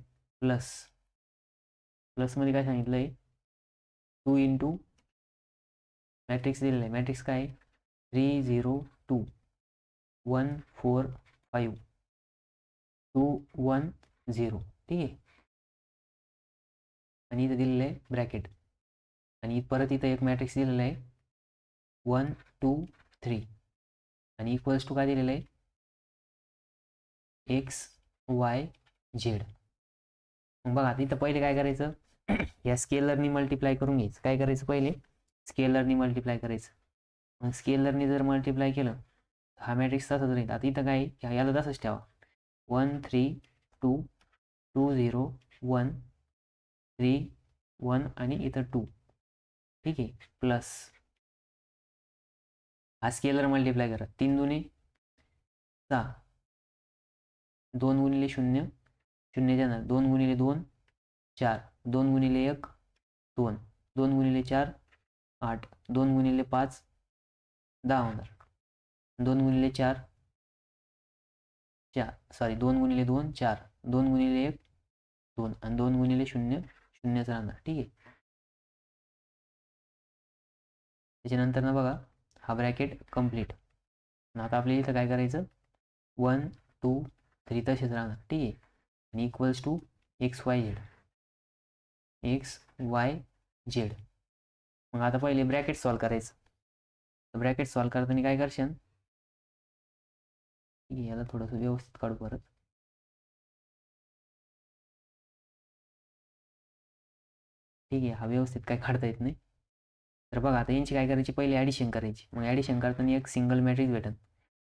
प्लसमध्ये काय सांगितलं आहे 2 इंटू मॅट्रिक्स दिलेलं आहे. मॅट्रिक्स काय आहे 3 0 2 1 4 5 2 1 0. ठीक आहे. आणि इथं दिलेलं आहे ब्रॅकेट आणि परत इथं एक मॅट्रिक्स दिलेला आहे 1 2 3 आणि इक्वल्स टू काय दिलेलं आहे एक्स वाय झेड. मग बघा आता इथं पहिले काय करायचं या स्केलरनी मल्टिप्लाय करून घ्यायचं. काय करायचं पहिले स्केलरनी मल्टिप्लाय करायचं. मग स्केलरनी जर मल्टिप्लाय केलं हा मॅट्रिक्स तसाच राहील. आता इथं काय याला तसंच ठेवा 1 3 2 2 0 1 3 1 आणि इथं 2. ठीक आहे. प्लस हा स्केलर मल्टिप्लाय करा 3 दुने 6 2 गुणिले 0 0 जाणार 2 गुणिले 2 4 2 गुणिले 1 2 2 गुणिले 4 8 2 गुणिले 5 10 होणार 2 गुणिले 4 2 गुणिले 2 4 2 गुणिले 1 2 आणि 2 गुणिले 0 0च राहणार. ठीक आहे. त्याच्यानंतर ना बघा हा ब्रॅकेट कंप्लीट. आता आपल्याला इथं काय करायचं 1 2 3 तसेच राहणार. ठीक आहे. आणि equals to X Y Z. मग आता पहिले ब्रॅकेट सॉल्व करायचं. ब्रॅकेट सॉल्व करताना काय करशाल ठीक आहे याला थोडंसं व्यवस्थित काढू परत. ठीक आहे. हा व्यवस्थित काय काढता येत नाही. तर बघा आता यांची काय करायची पहिले ॲडिशन करायची. मग ॲडिशन करताना एक सिंगल मॅट्रिक्स भेटेल.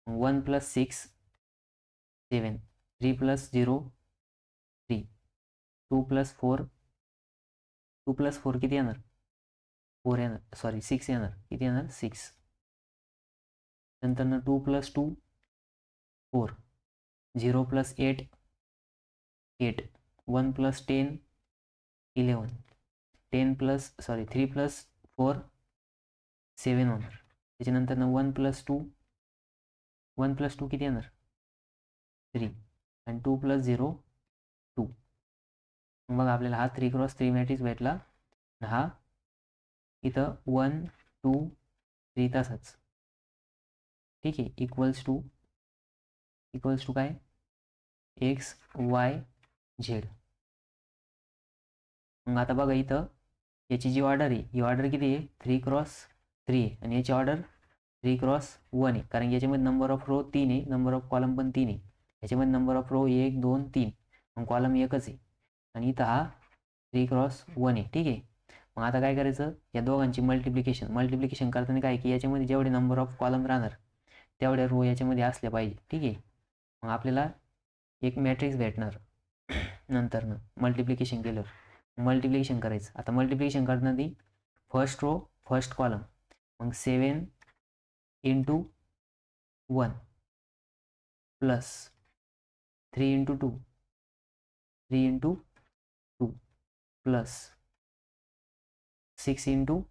मग 1 + 6 7 3 + 0 3 2 + 4 2 + 4 किती येणार 4 येणार 6 येणार. किती येणार 6. नंतर 2 + 2 4 0 + 8 8 1 + 10 11 3 + 4 7 होणार. त्याच्यानंतर 1 + 2 1 + 2 किती येणार 3 आणि 2 + 0 2. मग आपल्याला हा 3 क्रॉस 3 मॅट्रिक्स भेटला. हा इथं 1 2 3 तसाच. ठीक आहे. इक्वल्स टू काय एक्स वाय झेड. मग आता बघा इथं याची जी ऑर्डर आहे ही ऑर्डर किती आहे 3 क्रॉस 3 आहे आणि याची ऑर्डर 3 क्रॉस 1 आहे. कारण याच्यामध्ये नंबर ऑफ रो 3 आहे, नंबर ऑफ कॉलम पण 3 आहे. याच्यामध्ये नंबर ऑफ रो 1 2 3 मग कॉलम एकच आहे आणि इथं हा 3 क्रॉस 1 आहे. ठीक आहे. मग आता काय करायचं या दोघांची मल्टिप्लिकेशन करताना काय की याच्यामध्ये जेवढे नंबर ऑफ कॉलम राहणार तेवढ्या रो याच्यामध्ये असल्या पाहिजे. ठीक आहे. मग आपल्याला एक मॅट्रिक्स भेटणार नंतरनं मल्टिप्लिकेशन केल्यावर मल्टिप्लिकेशन करायचं. आता मल्टिप्लिकेशन करताना ती फर्स्ट रो फर्स्ट कॉलम मग 7 × 1 प्लस 3 × 2 3 × 2 प्लस 6 ×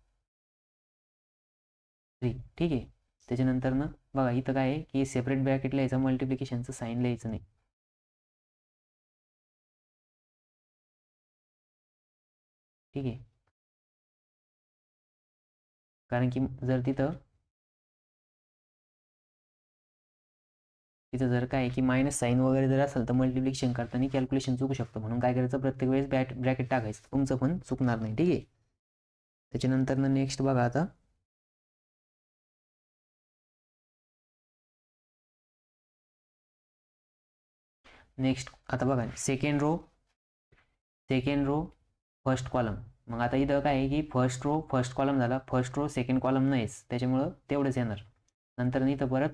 3. ठीक आहे. त्याच्यानंतर बघा इथं काय आहे की सेपरेट ब्रॅकेट लिहायचं मल्टिप्लिकेशनचं साईन लिहायचं नाही. ठीक आहे. कारण की जर तिथं जर काय की मायनस साईन वगैरे जर असेल तर मल्टिप्लिकेशन करताना कॅल्क्युलेशन चुकू शकतो. म्हणून काय करायचं प्रत्येक वेळेस ब्रॅकेट टाकायचं तुमचं पण चुकणार नाही. ठीक आहे. त्याच्यानंतर नेक्स्ट बघा आता नेक्स्ट आता बघा सेकंड रो फर्स्ट कॉलम. मग आता इथं काय आहे की फर्स्ट रो फर्स्ट कॉलम झाला, फर्स्ट रो सेकंड कॉलम नाहीच, त्याच्यामुळं तेवढंच येणार. नंतर इथं परत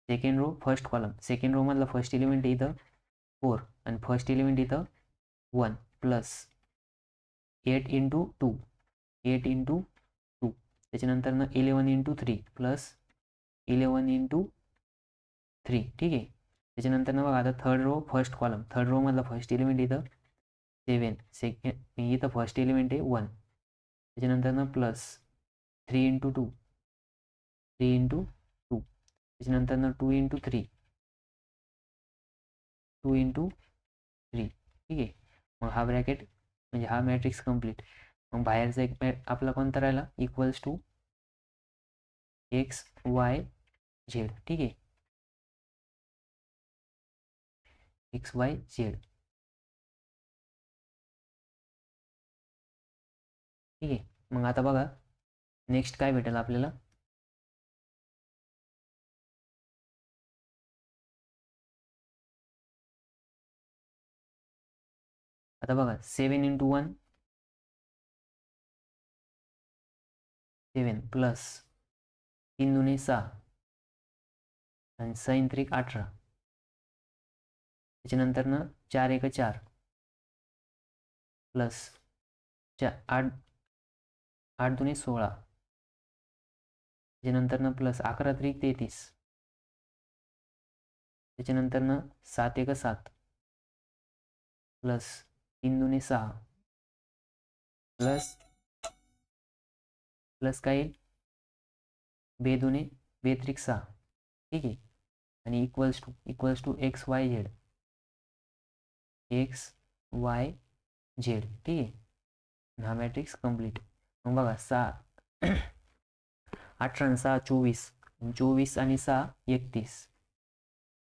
second row first column, second row मधला फर्स्ट एलिमेंट इथं 4 आणि फर्स्ट एलिमेंट इथं 1 प्लस 8 इंटू 2 त्याच्यानंतर 11 इंटू 3 प्लस 11 इंटू 3. ठीक आहे. त्याच्यानंतर बघा आता third row first column, third row मधला फर्स्ट एलिमेंट इथं 7, सेकंड इथं फर्स्ट एलिमेंट आहे 1, त्याच्यानंतर प्लस 3 इंटू 2 त्याच्यानंतर 2 इंटू 3 ठीक आहे. मग हा ब्रॅकेट म्हणजे हा मॅट्रिक्स कम्प्लीट. मग बाहेरचा एक आपला कोणता राहिला equals to X Y Z. ठीक आहे, एक्स वाय झेड. ठीक आहे. मग आता बघा नेक्स्ट काय भेटेल आपल्याला. आता बघा 7 इंटू 1 7 प्लस 3 दुने 6 आणि 6 3 18. त्याच्यानंतर 4 1 4 प्लस 8 8 दुने 16. त्याच्यानंतर प्लस 11 3 33. त्याच्यानंतर 7 1 7 प्लस 3 दुने 6 प्लस काय येईल 2 दुने 2 त्रिक 6. ठीक आहे. आणि equals to X Y Z ठीक आहे. हा मॅट्रिक्स कम्प्लीट. मग बघा 6 18 आणि 6 24 24 आणि 6 31.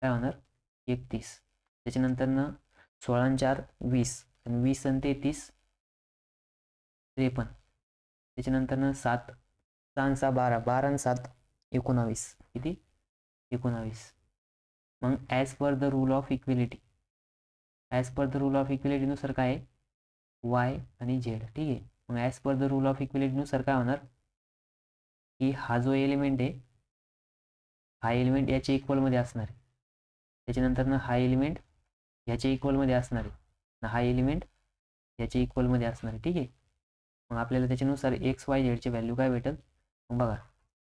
काय होणार 31. त्याच्यानंतर 16 आणि 4 20 आणि 20 आणि 33 53. त्याच्यानंतर 7 6 आणि 6 12 12 आणि 7 19. किती 19. मग as per the rule of इक्विलिटीनुसार काय आहे वाय आणि झेड. ठीक आहे. मग as per the rule of इक्विलिटीनुसार काय होणार की हा जो एलिमेंट आहे हा एलिमेंट याच्या इक्वलमध्ये असणार आहे. त्याच्यानंतर हा एलिमेंट ह्याच्या इक्वलमध्ये असणार आहे, हा एलिमेंट ह्याच्या इक्वलमध्ये असणार आहे. ठीक आहे. मग आपल्याला त्याच्यानुसार एक्स वाय झेडची व्हॅल्यू काय भेटेल. मग बघा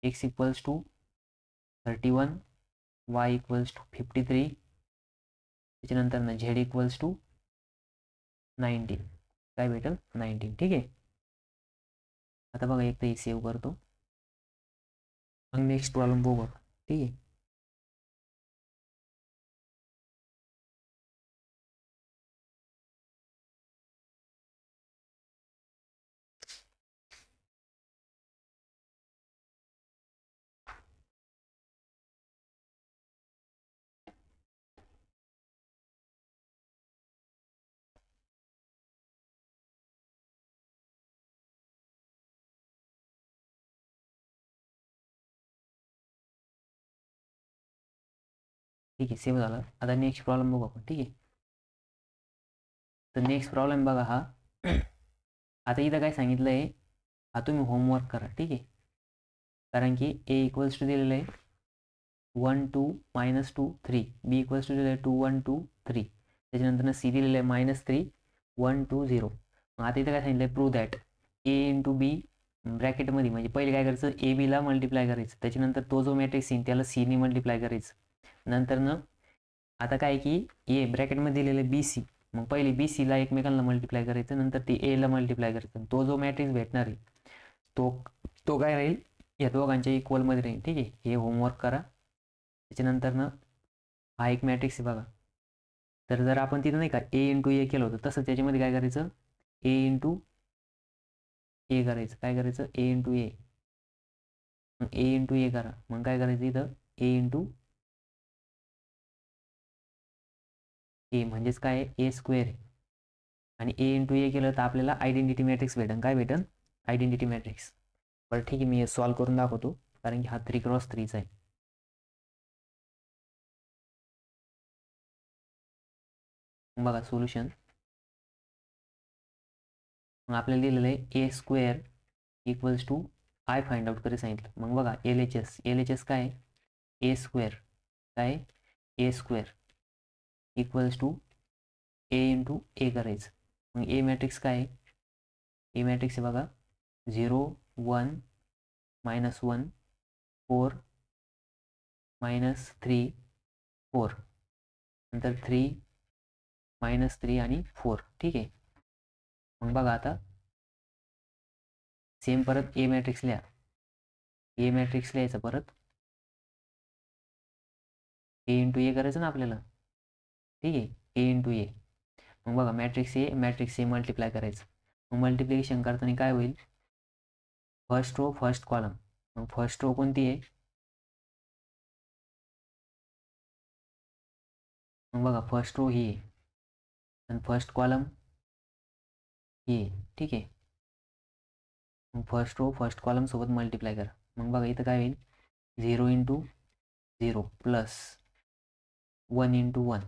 X equals to 31 Y equals to 53 त्याच्यानंतर झेड इक्वल्स टू 19. काय भेटेल 19. ठीक आहे. आता बघा एक तर हे सेव्ह करतो. मग नेक्स्ट प्रॉब्लेम बघू. ठीक आहे. ठीक आहे, सेव्ह झालं. आता नेक्स्ट प्रॉब्लेम बघू आपण. ठीक आहे. तर नेक्स्ट प्रॉब्लेम बघा हा. आता इथं काय सांगितलं आहे हा तुम्ही होमवर्क करा. ठीक आहे. कारण की ए इक्वल्स टू दिलेलं आहे 1 2 -2 3, बी इक्वल्स टू दिलेलं आहे 2 1 2 3, त्याच्यानंतर सी दिलेलं आहे -3 1 2 0. मग आता इथं काय सांगितलं आहे प्रूव्ह दॅट ए इंटू बी ब्रॅकेटमध्ये म्हणजे पहिले काय करायचं ए बीला मल्टिप्लाय करायचं, त्याच्यानंतर तो जो मॅट्रिक्स येईल त्याला सीने मल्टिप्लाय करायचं. नंतर आता काय की ए ब्रॅकेटमध्ये दिलेलं बी सी, मग पहिले बी सीला एकमेकांना मल्टिप्लाय करायचं, नंतर ते एला मल्टिप्लाय करायचं. तो जो मॅट्रिक्स भेटणार आहे तो काय राहील या दोघांच्या इक्वलमध्ये राहील. ठीक आहे. हे होमवर्क करा. त्याच्यानंतर हा एक मॅट्रिक्स आहे बघा. तर जर आपण तिथं नाही का ए इंटू ए केलं होतं तसं त्याच्यामध्ये काय करायचं ए इंटू ए करायचं. काय करायचं ए इंटू ए. मग ए इंटू ए करा. मग काय करायचं इथं ए इंटू ए म्हणजेच काय ए स्क्वेअर आहे. आणि ए इंटू ए केलं तर आपल्याला आयडेंटिटी मॅट्रिक्स भेटेल. काय भेटेल आयडेंटिटी मॅट्रिक्स. बरं ठीक आहे, मी हे सॉल्व करून दाखवतो कारण की हा 3x3 आहे. मग बघा सोल्युशन. मग आपल्याला दिलेलं आहे a² equals to I find out करायला सांगितलं. मग बघा एल एच एस काय आहे a² काय a² equals to A into A करायचं. मग ए मॅट्रिक्स काय आहे ए मॅट्रिक्स आहे बघा 0 1 -1 4 -3 4 नंतर 3 -3 आणि 4. ठीक आहे. मग बघा आता सेम परत ए मॅट्रिक्स लिहा. ए मॅट्रिक्स लिहायचं परत ए इंटू ए करायचं ना आपल्याला. ठीक आहे ए इंटू ए. मग बघा मॅट्रिक्स ए मल्टिप्लाय करायचं. मग मल्टिप्लिकेशन करताना काय होईल फर्स्ट रो फर्स्ट कॉलम. मग फर्स्ट रो कोणती आहे मग बघा फर्स्ट रो ही आहे आणि फर्स्ट कॉलम ही आहे. ठीक आहे. मग फर्स्ट रो फर्स्ट कॉलम सोबत मल्टिप्लाय करा. मग बघा इथं काय होईल 0 into 0 plus 1 into 1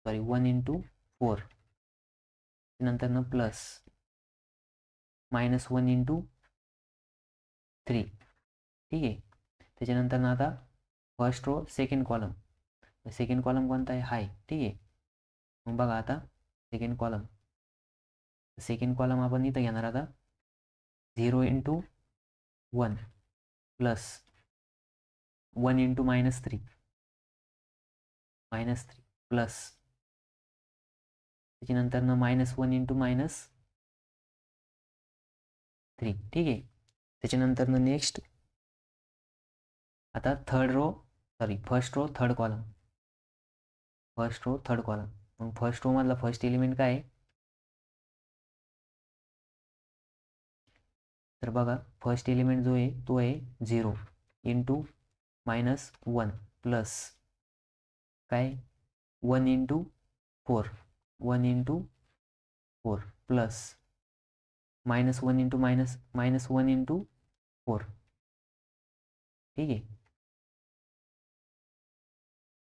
sorry 1 into 4 नंतर न प्लस -1 इंटू 3. ठीक आहे. त्याच्यानंतर ना आता फर्स्ट रो सेकंड कॉलम कोणता आहे हाय. ठीक आहे. मग बघा आता सेकंड कॉलम आपण इथं घेणार आता 0 इंटू 1 प्लस 1 इंटू -3 प्लस त्याच्यानंतर ना -1 इंटू -3. ठीक आहे. त्याच्यानंतर ना नेक्स्ट आता फर्स्ट रो थर्ड कॉलम मग फर्स्ट रो मधला फर्स्ट एलिमेंट काय आहे तर बघा फर्स्ट एलिमेंट जो आहे तो आहे 0 इंटू -1 प्लस काय 1 इंटू 4 प्लस -1 इंटू -1 इंटू 4. ठीक आहे.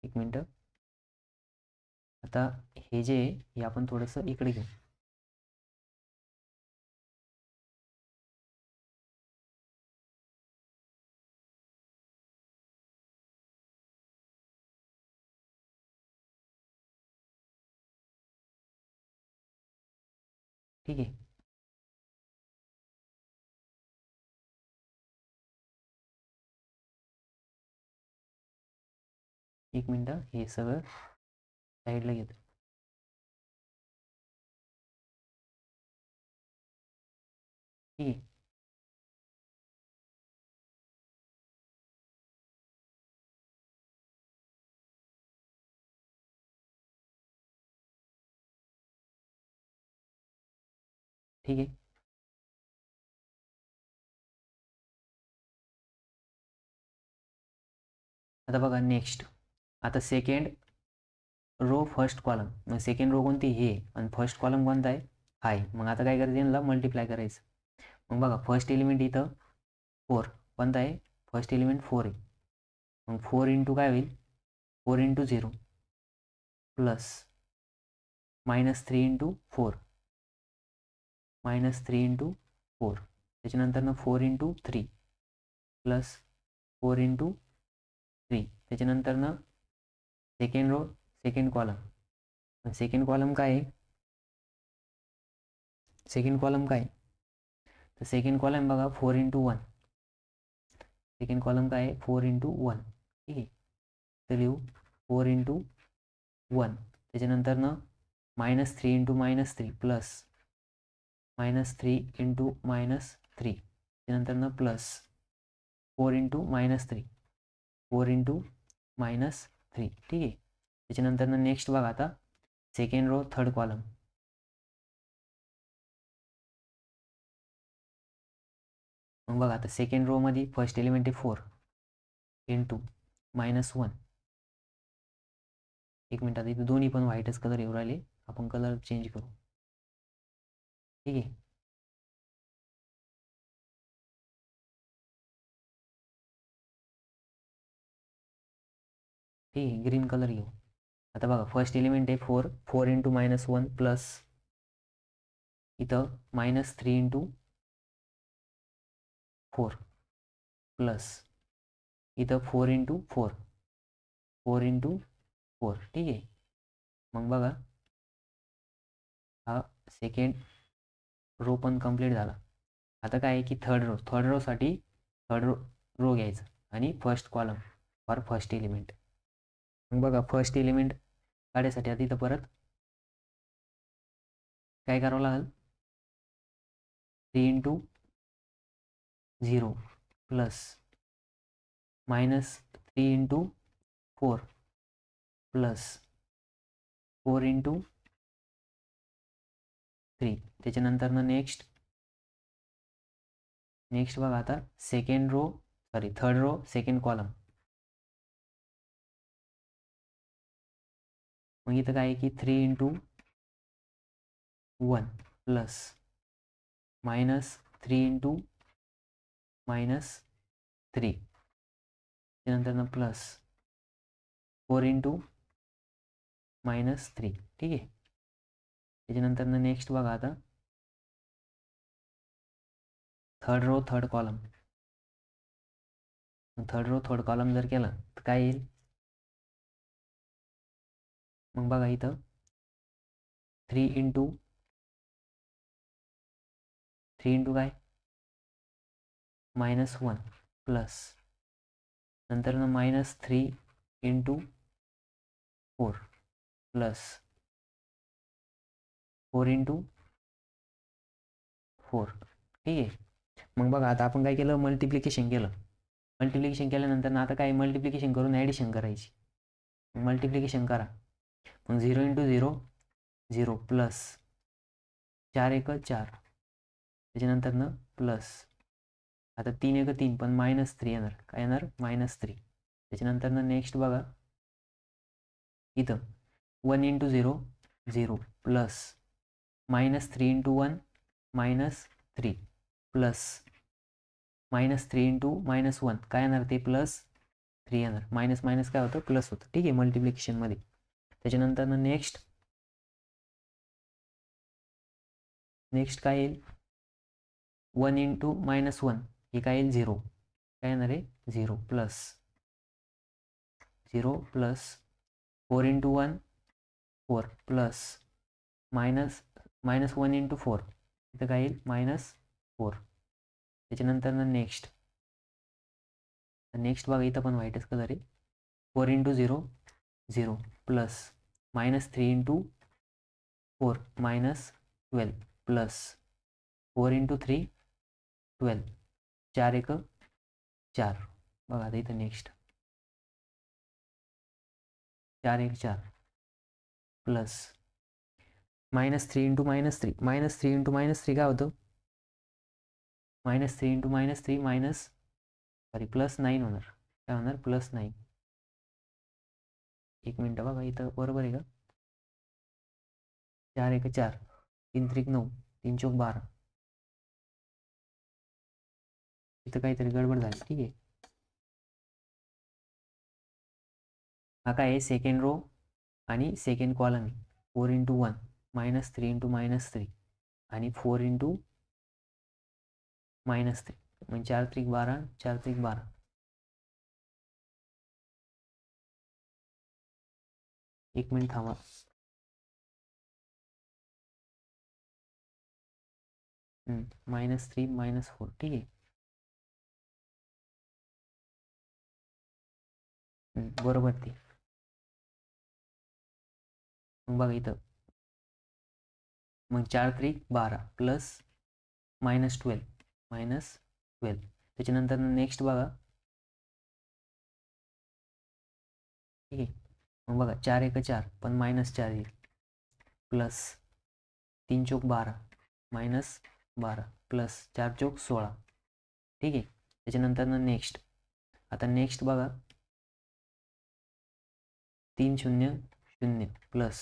एक मिनटं. आता हे जे आहे हे आपण थोडंसं इकडे घेऊ. ठीक आहे. एक मिनटं हे सगळं साईडला घेतो. ठीक आहे. ठीक आहे. आता बघा नेक्स्ट आता सेकंड रो फर्स्ट कॉलम. मग सेकंड रो कोणती हे आणि फर्स्ट कॉलम कोणता आहे हाय. मग आता काय करायचं यांना मल्टिप्लाय करायचं. मग बघा फर्स्ट एलिमेंट इथं 4 कोणता आहे फर्स्ट एलिमेंट 4 आहे. मग 4 इंटू काय होईल 4 इंटू 0 प्लस -3 इंटू 4 त्याच्यानंतर ना 4 इंटू 3 प्लस 4 इंटू 3 त्याच्यानंतर ना सेकंड रो सेकंड कॉलम काय आहे तर सेकंड कॉलम बघा 4 इंटू 1 सेकंड कॉलम काय आहे 4 इंटू 1. ठीक आहे. तर लिहू 4 इंटू 1 त्याच्यानंतर ना -3 इंटू -3 प्लस -3 इंटू -3 त्यानंतर ना प्लस 4 इंटू -3 ठीक आहे. त्याच्यानंतर ना नेक्स्ट बघा आता सेकंड रो थर्ड कॉलम. मग बघा आता सेकंड रो मध्ये फर्स्ट एलिमेंट आहे 4 इंटू -1. एक मिनिट आता इथे दोन्ही पण व्हाईटच कलर येऊ राहिले आपण कलर चेंज करू. ठीक आहे. ठीक आहे ग्रीन कलर घेऊ. आता बघा फर्स्ट एलिमेंट आहे 4, 4 इंटू -1 प्लस इथं -3 इंटू 4 प्लस इथं 4 इंटू 4, 4 इंटू 4, ठीक आहे. मग बघा हा सेकंड रो पण कंप्लीट झाला. आता काय आहे की थर्ड रोसाठी थर्ड रो घ्यायचं आणि first column for first element. मग बघा फर्स्ट एलिमेंट काढायसाठी आता इथं परत काय करावं लागेल, 3 into 0 plus -3 into 4 plus 4 into 3. त्याच्यानंतर नेक्स्ट बघा आता थर्ड रो सेकंड कॉलम. मग इथं काय आहे की 3 इंटू 1 प्लस -3 इंटू -3. त्यानंतर प्लस 4 इंटू -3, ठीक आहे. त्याच्यानंतर नेक्स्ट बघा आता third row third column. Third row third column जर केलं तर काय येईल, मग बघा इथं 3 इंटू काय -1 प्लस नंतर -3 इंटू 4 प्लस 4 इंटू 4, ठीक आहे. मग बघा आता आपण काय केलं, मल्टिप्लिकेशन केल्यानंतर ना आता काय मल्टिप्लिकेशन करून ॲडिशन करायची. मल्टिप्लिकेशन करा. मग 0 इंटू 0 0 प्लस 4 1 4. त्याच्यानंतर प्लस आता 3 1 3 पण -3 येणार, काय येणार -3. त्याच्यानंतर नेक्स्ट बघा इथं 1 into 0 0 plus -3 into 1 -3 plus -3 into -1 काय येणार ते +3 येणार. मायनस काय होतं प्लस होतं, ठीक आहे, मल्टिप्लिकेशनमध्ये. त्याच्यानंतर नेक्स्ट काय येईल, 1 इंटू -1 हे काय येईल 0, काय येणार आहे 0 प्लस 4 इंटू 1 4 प्लस -1 इंटू 4 इथं काय येईल -4. त्याच्यानंतर नेक्स्ट बघा इथं पण व्हाईटच कलर आहे. 4 into 0 0 plus -3 into 4 -12 plus 4 into 3 12, 4 1 4. बघा आता इथं नेक्स्ट 4 1 4 प्लस -3 इंटू -3 -3 इंटू -3 काय होतं, -3 इंटू -3 +9 होणार, काय होणार +9. एक मिनटं बघा इथं बरोबर आहे का, 4 1 4 3 3 9 3 4 12. इथं काहीतरी गडबड झाली, ठीक आहे. हा काय आहे सेकंड रो आणि सेकंड कॉलम 4 इंटू 1 -3 इंटू -3 आणि 4 इंटू -3 म्हणजे 4 3 12 4 3 12. एक मिनिट थांबा. -3 -4, ठीक आहे. बरोबर ते. मग बघा इथं मग 4 3 12 प्लस -12 त्याच्यानंतर नेक्स्ट बघा, ठीक आहे. मग बघा 4 1 4 पण -4 येईल प्लस 3 4 12 -12 प्लस 4 4 16, ठीक आहे. त्याच्यानंतर नेक्स्ट बघा 3 0 0 प्लस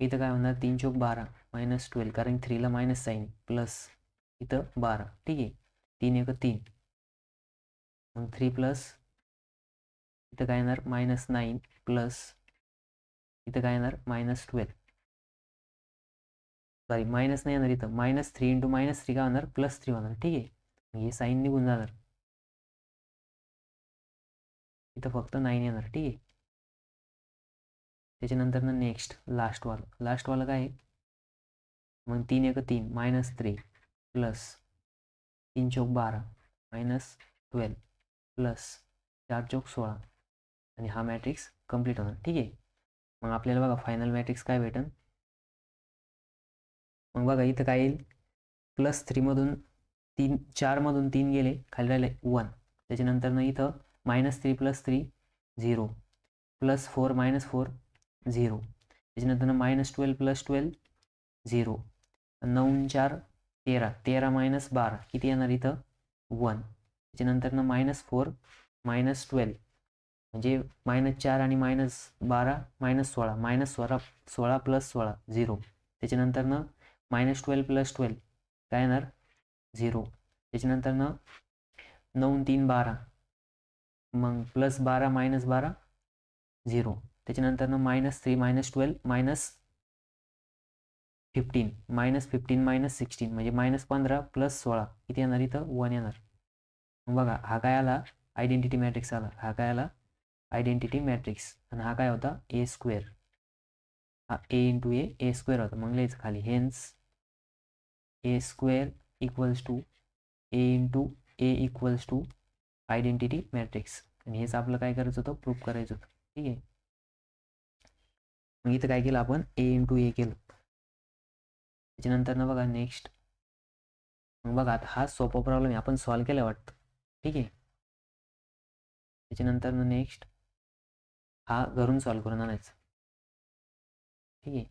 इथं काय होणार 3 4 12 -12 कारण 3 ला मायनस साईन प्लस इथं 12, ठीक आहे. 3 1 3 मग 3 प्लस इथं काय येणार -9 प्लस इथं काय येणार -12 सॉरी मायनस नाही येणार इथं -3 इंटू -3 काय होणार +3 होणार ठीक आहे. हे साईन निघून जाणार इथं फक्त 9 येणार ठीक आहे. त्याच्यानंतर नेक्स्ट लास्टवाला काय आहे मग 3 1 3 -3 प्लस 3 चौक 12 -12 प्लस 4 चौक 16 आणि हा मॅट्रिक्स कंप्लीट होणार ठीक आहे. मग आपल्याला बघा फायनल मॅट्रिक्स काय भेटेल मग बघा इथं काय येईल +3 4 3 गेले खाली राहिले 1 त्याच्यानंतर इथं -3 + 3 0 +4 -4 0 त्याच्यानंतर -12 + 12 0 9 4 13 13 - 12 किती येणार इथं 1 त्याच्यानंतर -4 -12 म्हणजे -4 आणि -12 -16 16 + 16 0 त्याच्यानंतर -12 + 12 काय येणार 0 त्याच्यानंतर 9 3 12 मग +12 -12 0 त्याच्यानंतर -3 -12 -15 -15 -16 म्हणजे -15 + 16 किती येणार इथं 1 येणार. मग बघा हा काय आला आयडेंटिटी मॅट्रिक्स आला हा काय आला आयडेंटिटी मॅट्रिक्स आणि हा काय होता A² हा A × A A² होता. मग लिहायचं खाली hence A² = A × A = identity matrix आणि हेच आपलं काय करायचं होतं प्रूफ करायचं होतं ठीक आहे. मग इथं काय केलं आपण A × A केलं त्याच्यानंतर बघा नेक्स्ट मग बघा आता हा सोपा प्रॉब्लेम आपण सॉल्व्ह केला वाटतं ठीक आहे. त्याच्यानंतर नेक्स्ट हा घरून सॉल्व्ह करून आणायचा ठीक आहे.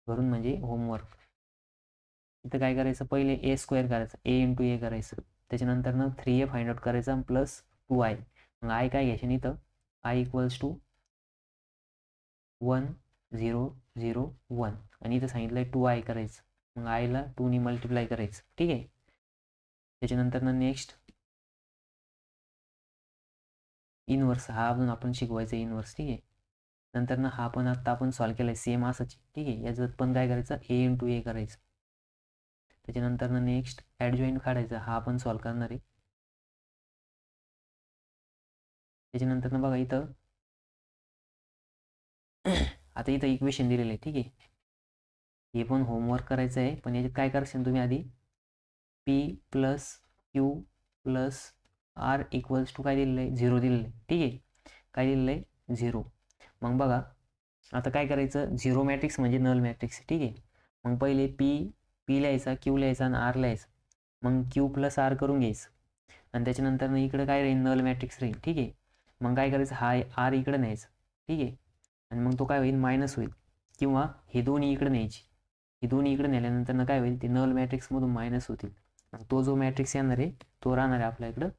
घरून म्हणजे होमवर्क इथं काय करायचं पहिले A² करायचं A × A करायचं त्याच्यानंतर 3A फाइंड आउट करायचा प्लस 2i मग i काय घ्यायचे इथं i = 1 0 0 1 आणि इथं सांगितलंय 2i करायचं मग i ला 2 ने मल्टिप्लाय करायचं ठीक आहे. त्याच्यानंतर नेक्स्ट इनवर्स हा अजून आपण शिकवायचा इनवर्स ठीक आहे. नंतर हा पण आता आपण सॉल्व्ह केलाय सेम असंच ठीक आहे. याच्यात पण काय करायचं A × A करायचं त्याच्यानंतर नेक्स्ट ॲडजॉईंट काढायचा हा आपण सॉल्व्ह करणार आहे. त्याच्यानंतर बघा इथं आता इथं इक्वेशन दिलेलं आहे ठीक आहे. हे पण होमवर्क करायचं आहे पण याच्यात काय करायचं तुम्ही आधी P + Q + R = काय दिलेलं आहे 0 दिलेलं आहे ठीक आहे. काय दिलेलं आहे 0. मग बघा आता काय करायचं 0 मॅट्रिक्स म्हणजे नल मॅट्रिक्स ठीक आहे. मग पहिले P लिहायचा Q लिहायचा आणि R लिहायचा मग Q + R करून घ्यायचं आणि त्याच्यानंतर इकडे काय राहील नल मॅट्रिक्स राहील ठीक आहे. मग काय करायचं हा R इकडे न्यायचं ठीक आहे आणि मग तो काय होईल मायनस होईल किंवा हे दोन्ही इकडे न्यायची हे दोन्ही इकडे नेल्यानंतर काय होईल ते नल मॅट्रिक्समधून मायनस होतील तो जो मॅट्रिक्स येणार आहे तो राहणार आहे आपल्या इकडं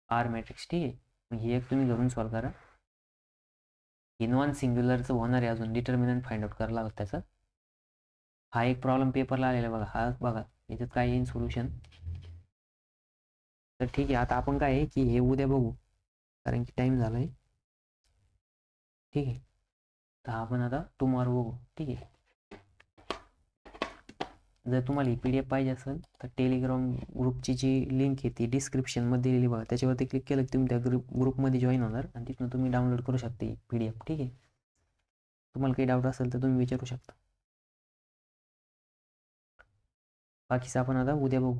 R मॅट्रिक्स ठीक आहे. मग ही एक तुम्ही घरून सॉल्व्ह करा. हे नॉन सिंग्युलरचं होणार आहे अजून डिटर्मिनंट फाइंड आउट करायला लागतं त्याचा. हा एक प्रॉब्लेम पेपरला आलेला बघा हा बघा याच्यात काय येईल सोल्युशन. तर ठीक आहे आता आपण काय आहे की हे उद्या बघू कारण की टाइम झालाय ठीक आहे. तर आपण आता टुमॉरो बघू ठीक आहे. जर तुम्हाला ही PDF पाहिजे असेल तर टेलिग्राम ग्रुपची जी लिंक आहे ती डिस्क्रिप्शनमध्ये दिलेली बघा त्याच्यावरती क्लिक केलं की तुम्ही त्या ग्रुपमध्ये जॉईन होणार आणि तिथून तुम्ही डाउनलोड करू शकता ही PDF ठीक आहे. तुम्हाला काही डाऊट असेल तर तुम्ही विचारू शकता. बाकीचं आपण आता उद्या बघू.